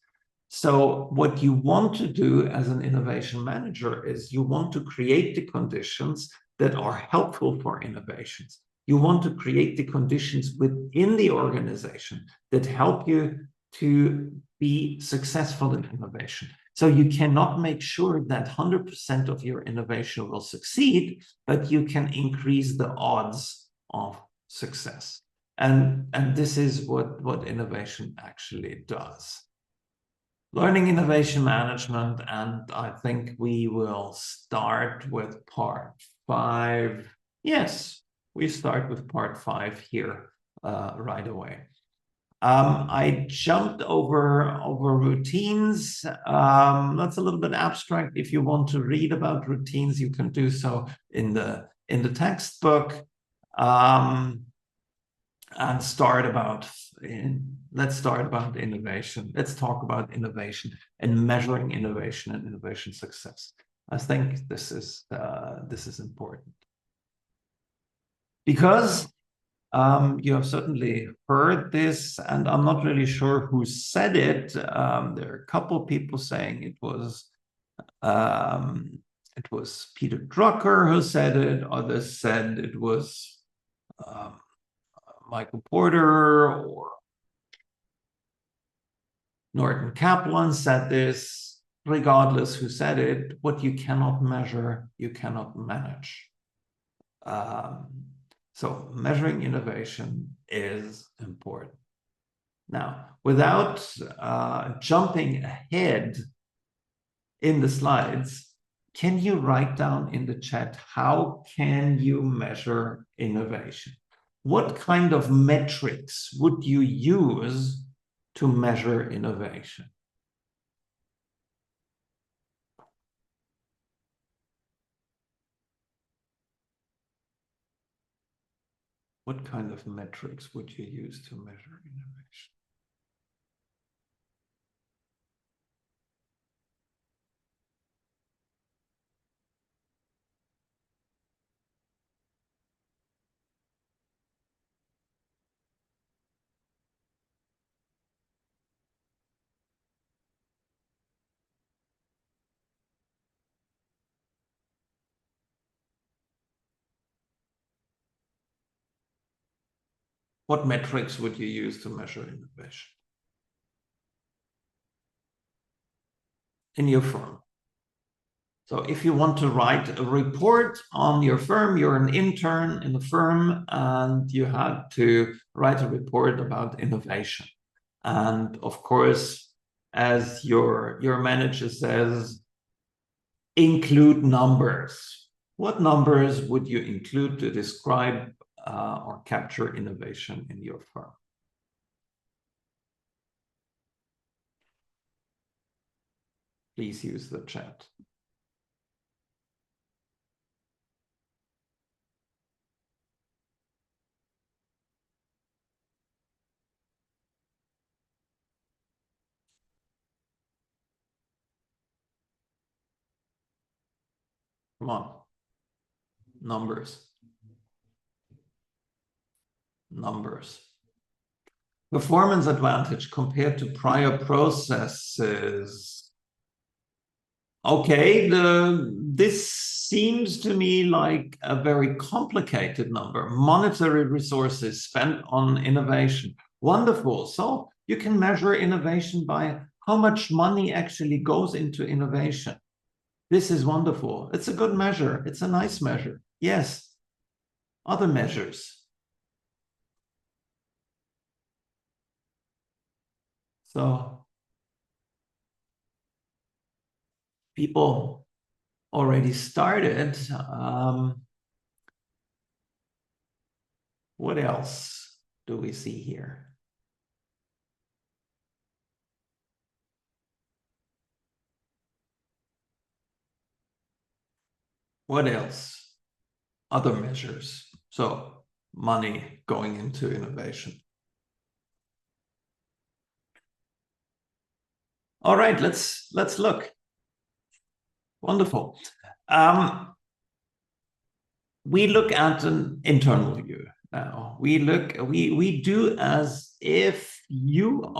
So what you want to do as an innovation manager is you want to create the conditions that are helpful for innovations. You want to create the conditions within the organization that help you to be successful in innovation. So you cannot make sure that 100% of your innovation will succeed, but you can increase the odds of success. And this is what innovation actually does. Learning innovation management, and I think we will start with part 5. Yes, we start with part 5 here right away. I jumped over routines. That's a little bit abstract. If you want to read about routines, you can do so in the textbook. And let's start about innovation. Let's talk about innovation and measuring innovation and innovation success. I think this is important because you have certainly heard this, and I'm not really sure who said it. There are a couple of people saying it was Peter Drucker who said it. Others said it was Michael Porter or Norton Kaplan said this. Regardless who said it, what you cannot measure, you cannot manage. So measuring innovation is important. Now, without jumping ahead in the slides, can you write down in the chat, how can you measure innovation? What kind of metrics would you use to measure innovation? What kind of metrics would you use to measure innovation? What metrics would you use to measure innovation in your firm? So if you want to write a report on your firm, you're an intern in the firm and you had to write a report about innovation. And of course, as your manager says, include numbers. What numbers would you include to describe or capture innovation in your firm? Please use the chat. Come on. Numbers. Performance advantage compared to prior processes. Okay, this seems to me like a very complicated number. Monetary resources spent on innovation. Wonderful. So you can measure innovation by how much money actually goes into innovation. This is wonderful. It's a good measure. It's a nice measure. Yes. Other measures. So people already started. What else do we see here? What else? Other measures. So money going into innovation. All right, let's look. Wonderful. We look at an internal view now. We do as if you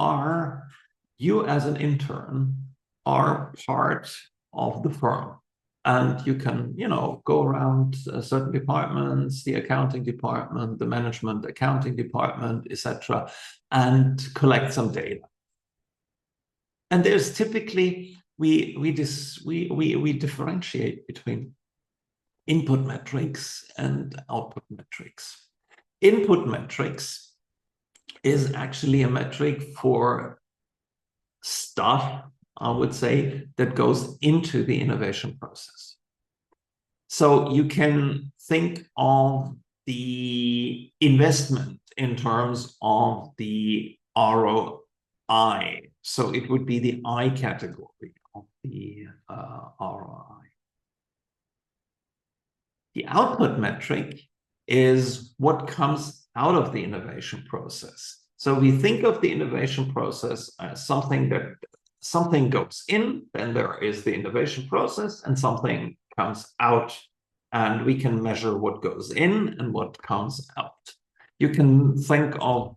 as an intern are part of the firm. And you can, go around certain departments, the accounting department, the management accounting department, etc., and collect some data. And there's typically we differentiate between input metrics and output metrics. Input metrics is actually a metric for stuff, I would say, that goes into the innovation process. So you can think of the investment in terms of the ROI. So it would be the I category of the ROI. The output metric is what comes out of the innovation process. So we think of the innovation process as something goes in, then there is the innovation process, and something comes out, and we can measure what goes in and what comes out. You can think of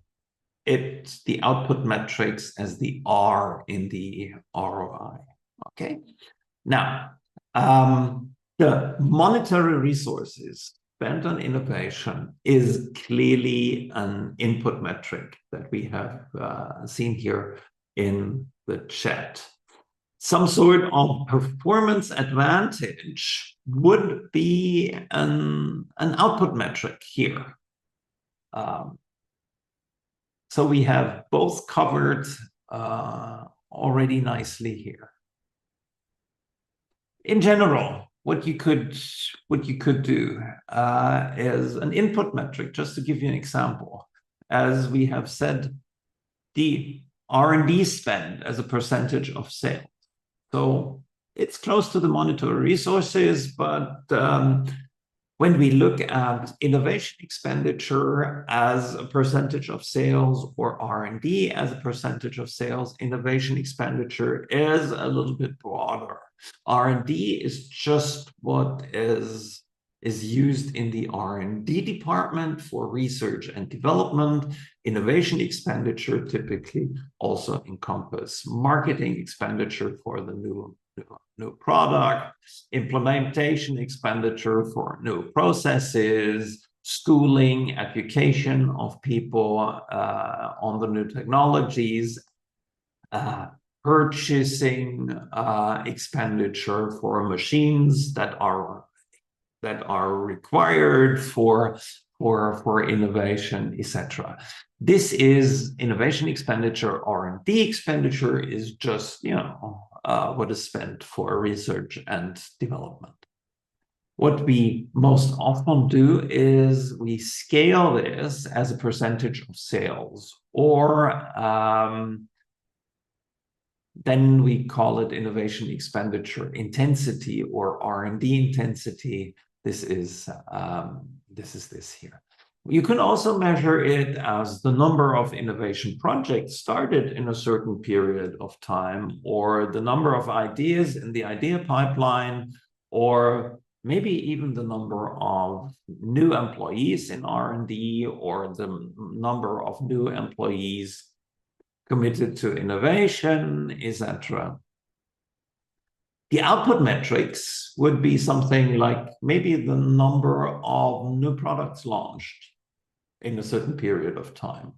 the output metrics as the R in the ROI. Okay. Now, the monetary resources spent on innovation is clearly an input metric that we have seen here in the chat. Some sort of performance advantage would be an output metric here. So we have both covered already nicely here. In general, what you could do is an input metric, just to give you an example. As we have said, the R&D spend as a percentage of sales. So it's close to the monetary resources, but when we look at innovation expenditure as a percentage of sales or R&D as a percentage of sales, innovation expenditure is a little bit broader. R&D is just what is used in the R&D department for research and development. Innovation expenditure typically also encompass marketing expenditure for the new product, implementation expenditure for new processes, schooling, education of people on the new technologies, purchasing expenditure for machines that are required for innovation, etc. This is innovation expenditure. R&D expenditure is just, what is spent for research and development. What we most often do is we scale this as a percentage of sales, or then we call it innovation expenditure intensity or R&D intensity. This is this here. You can also measure it as the number of innovation projects started in a certain period of time, or the number of ideas in the idea pipeline, or maybe even the number of new employees in R&D, or the number of new employees committed to innovation, etc. The output metrics would be something like maybe the number of new products launched in a certain period of time,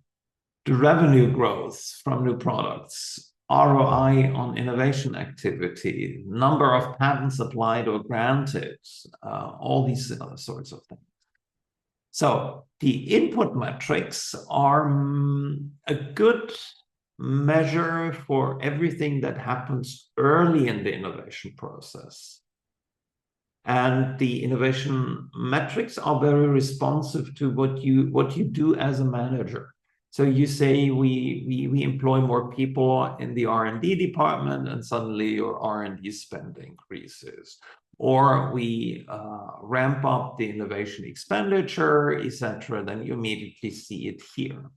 the revenue growth from new products, ROI on innovation activity, number of patents applied or granted, all these other sorts of things. So the input metrics are a good measure for everything that happens early in the innovation process. And the innovation metrics are very responsive to what you do as a manager. So you say we employ more people in the R&D department, and suddenly your R&D spend increases. Or we ramp up the innovation expenditure, etc. Then you immediately see it here.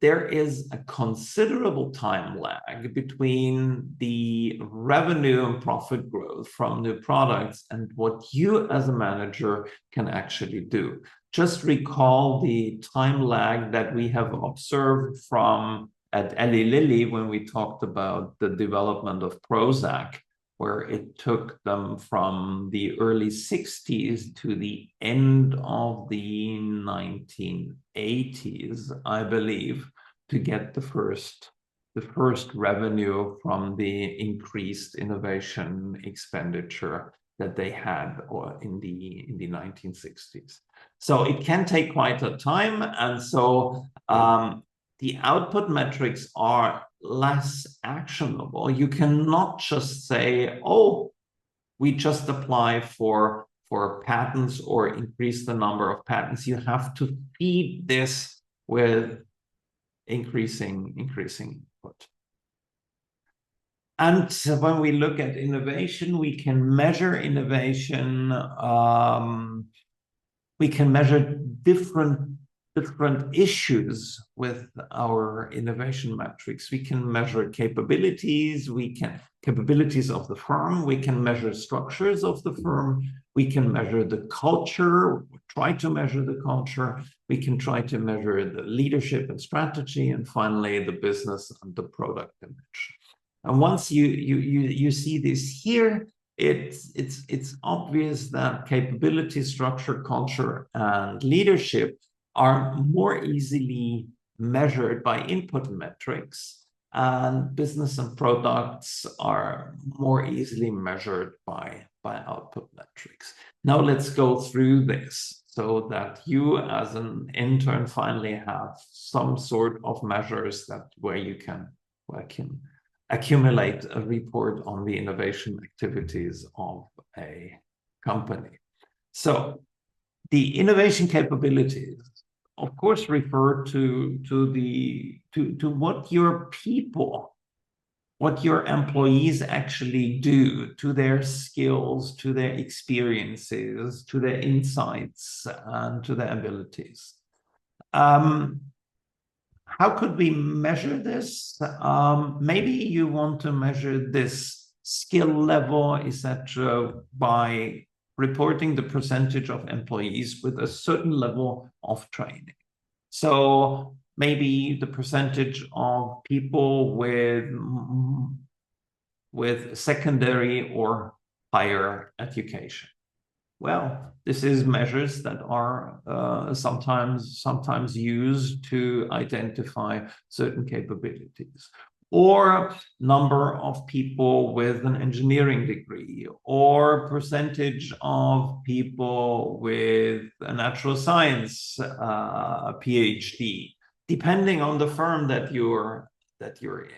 There is a considerable time lag between the revenue and profit growth from new products and what you as a manager can actually do. Just recall the time lag that we have observed from at Eli Lilly when we talked about the development of Prozac, where it took them from the early 60s to the end of the 1980s, I believe, to get the first revenue from the increased innovation expenditure that they had in the 1960s. So it can take quite a time, and so the output metrics are less actionable. You cannot just say, oh, we just apply for patents or increase the number of patents. You have to feed this with increasing input. And when we look at innovation, we can measure innovation. We can measure different issues with our innovation metrics. We can measure capabilities, capabilities of the firm, we can measure structures of the firm, we can measure the culture, try to measure the culture, we can try to measure the leadership and strategy, and finally the business and the product image. And once you see this here, it's obvious that capability, structure, culture, and leadership are more easily measured by input metrics, and business and products are more easily measured by output metrics. Now let's go through this so that you as an intern finally have some sort of measures where you can accumulate a report on the innovation activities of a company. So the innovation capabilities, of course, refer to what your people, what your employees actually do, to their skills, to their experiences, to their insights, and to their abilities. How could we measure this? Maybe you want to measure this skill level, etc., by reporting the percentage of employees with a certain level of training. So maybe the percentage of people with secondary or higher education. Well, this is measures that are sometimes used to identify certain capabilities, or number of people with an engineering degree, or percentage of people with a natural science PhD, depending on the firm that you're in.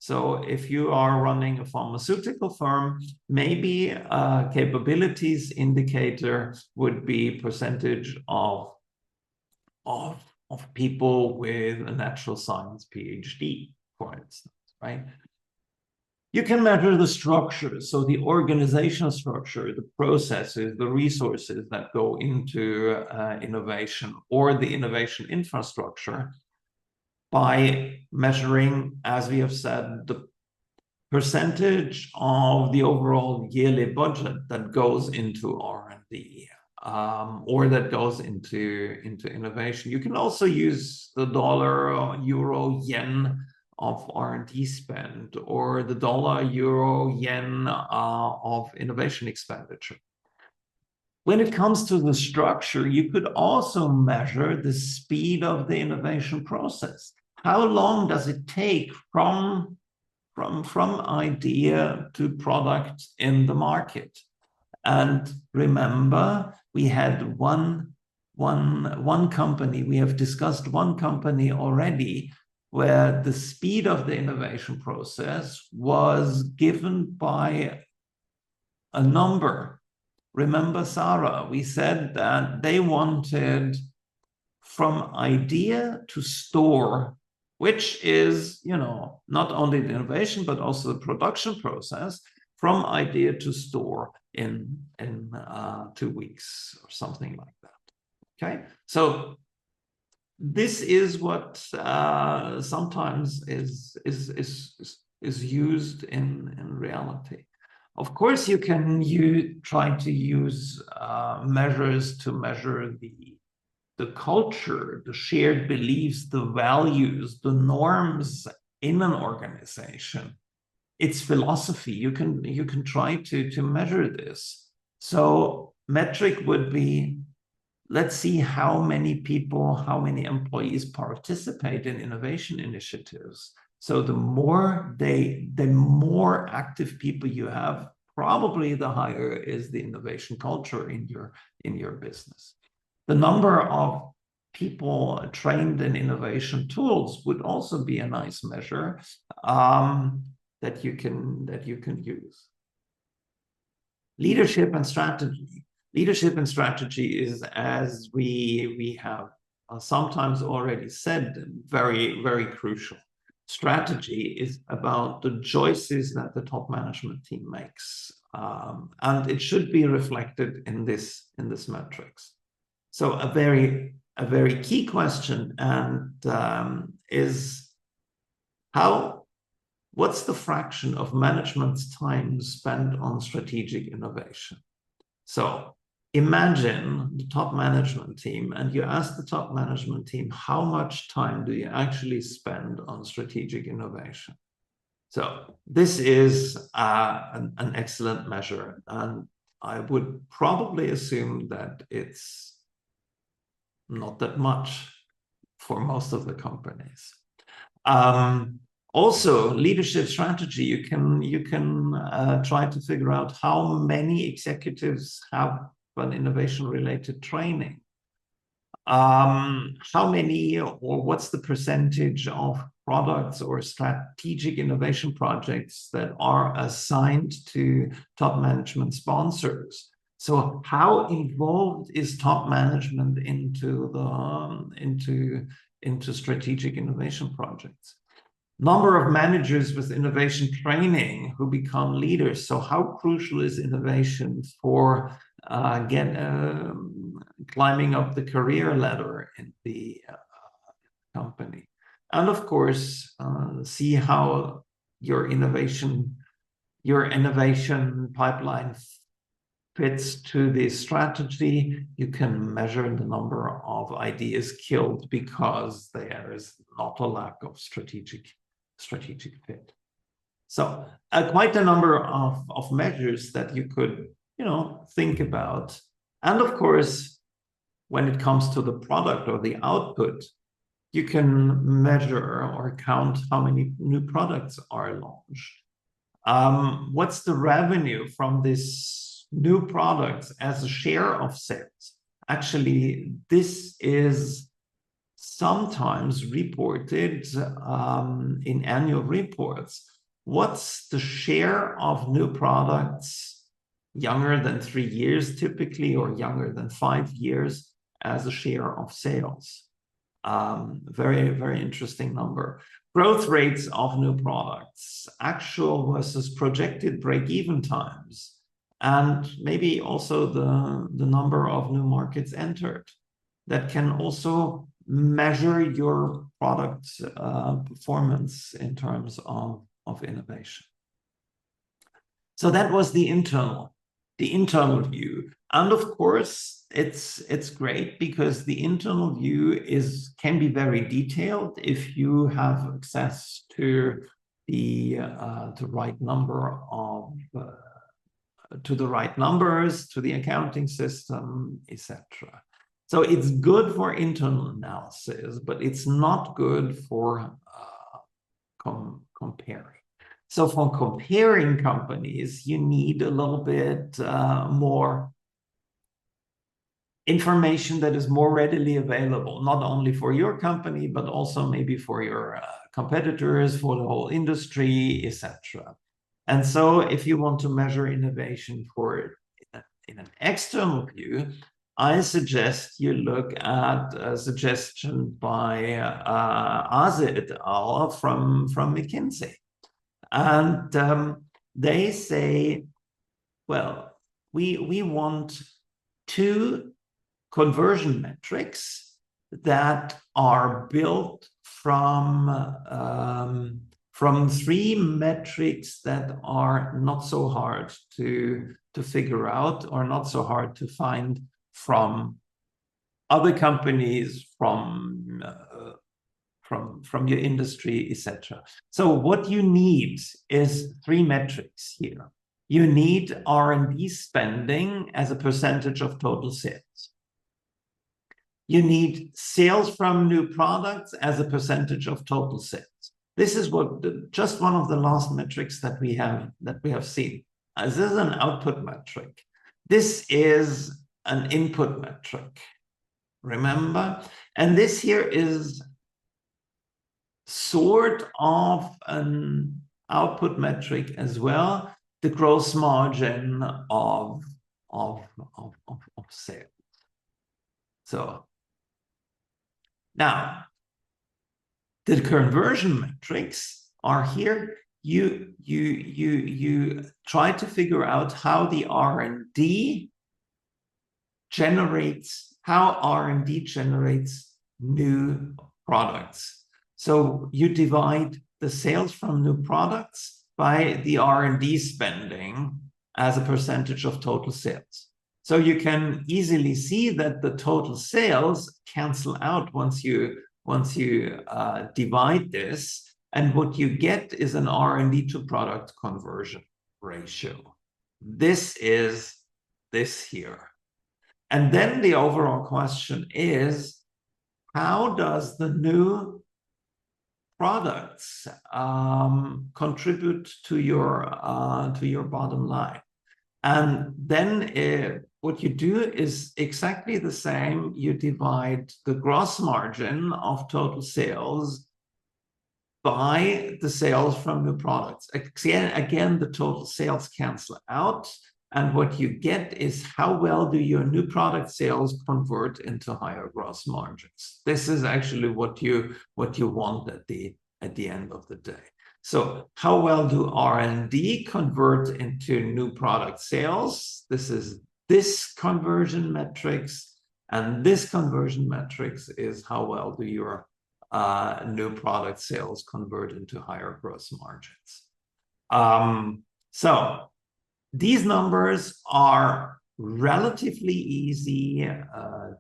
So if you are running a pharmaceutical firm, maybe a capabilities indicator would be percentage of people with a natural science PhD, for instance, right? You can measure the structure, so the organizational structure, the processes, the resources that go into innovation, or the innovation infrastructure, by measuring, as we have said, the percentage of the overall yearly budget that goes into R&D, or that goes into innovation. You can also use the dollar, euro, yen of R&D spend, or the dollar, euro, yen of innovation expenditure. When it comes to the structure, you could also measure the speed of the innovation process. How long does it take from idea to product in the market? And remember, we had one company, we have discussed one company already where the speed of the innovation process was given by a number. Remember, Sarah, we said that they wanted from idea to store, which is, not only the innovation, but also the production process, from idea to store in 2 weeks or something like that. Okay, so this is what sometimes is used in reality. Of course, you can try to use measures to measure the culture, the shared beliefs, the values, the norms in an organization. It's philosophy. You can try to measure this. So metric would be, let's see how many people, how many employees participate in innovation initiatives. So the more active people you have, probably the higher is the innovation culture in your business. The number of people trained in innovation tools would also be a nice measure that you can use. Leadership and strategy. Leadership and strategy is, as we have sometimes already said, very, very crucial. Strategy is about the choices that the top management team makes, and it should be reflected in this metrics. So a very key question and is what's the fraction of management's time spent on strategic innovation? So imagine the top management team, and you ask the top management team, how much time do you actually spend on strategic innovation? So this is an excellent measure, and I would probably assume that it's not that much for most of the companies. Also, leadership strategy, you can try to figure out how many executives have an innovation-related training. How many or what's the percentage of products or strategic innovation projects that are assigned to top management sponsors? So how involved is top management into strategic innovation projects? Number of managers with innovation training who become leaders. So how crucial is innovation for climbing up the career ladder in the company? And of course, see how your innovation pipeline fits to the strategy. You can measure the number of ideas killed because there is not a lack of strategic fit. So quite a number of measures that you could think about. And of course, when it comes to the product or the output, you can measure or count how many new products are launched. What's the revenue from this new products as a share of sales? Actually, this is sometimes reported in annual reports. What's the share of new products younger than 3 years typically, or younger than 5 years, as a share of sales? Very, very interesting number. Growth rates of new products, actual versus projected break-even times, and maybe also the number of new markets entered. That can also measure your product performance in terms of innovation. So that was the internal view. And of course, it's great because the internal view can be very detailed if you have access to the right number of to the right numbers, to the accounting system, etc. So it's good for internal analysis, but it's not good for comparing. So for comparing companies, you need a little bit more information that is more readily available, not only for your company, but also maybe for your competitors, for the whole industry, etc. And so if you want to measure innovation for in an external view, I suggest you look at a suggestion by Aze et al. from McKinsey. And they say, well, we want 2 conversion metrics that are built from 3 metrics that are not so hard to figure out or not so hard to find from other companies, from your industry, etc. So what you need is 3 metrics here. You need R&D spending as a percentage of total sales. You need sales from new products as a percentage of total sales. This is just one of the last metrics that we have seen. This is an output metric. This is an input metric. Remember? And this here is sort of an output metric as well, the gross margin of sales. So now the conversion metrics are here. You try to figure out how the R&D generates new products. So you divide the sales from new products by the R&D spending as a percentage of total sales. So you can easily see that the total sales cancel out once you divide this, and what you get is an R&D to product conversion ratio. This is this here. And then the overall question is, how does the new products contribute to your bottom line? And then what you do is exactly the same. You divide the gross margin of total sales by the sales from new products. Again, the total sales cancel out. And what you get is how well do your new product sales convert into higher gross margins. This is actually what you want at the end of the day. So how well do R&D convert into new product sales? This is this conversion metrics, and this conversion metrics is how well do your new product sales convert into higher gross margins. So these numbers are relatively easy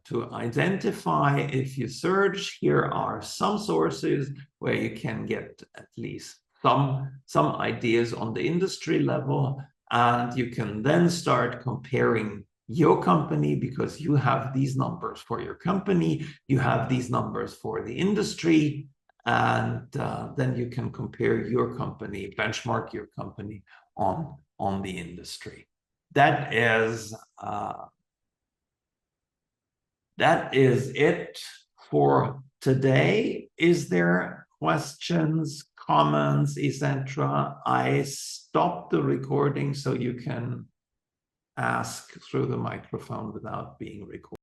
to identify if you search. Here are some sources where you can get at least some ideas on the industry level, and you can then start comparing your company, because you have these numbers for your company, you have these numbers for the industry, and then you can compare your company, benchmark your company on the industry. That is it for today. Is there questions, comments, etc.? I stopped the recording so you can ask through the microphone without being recorded.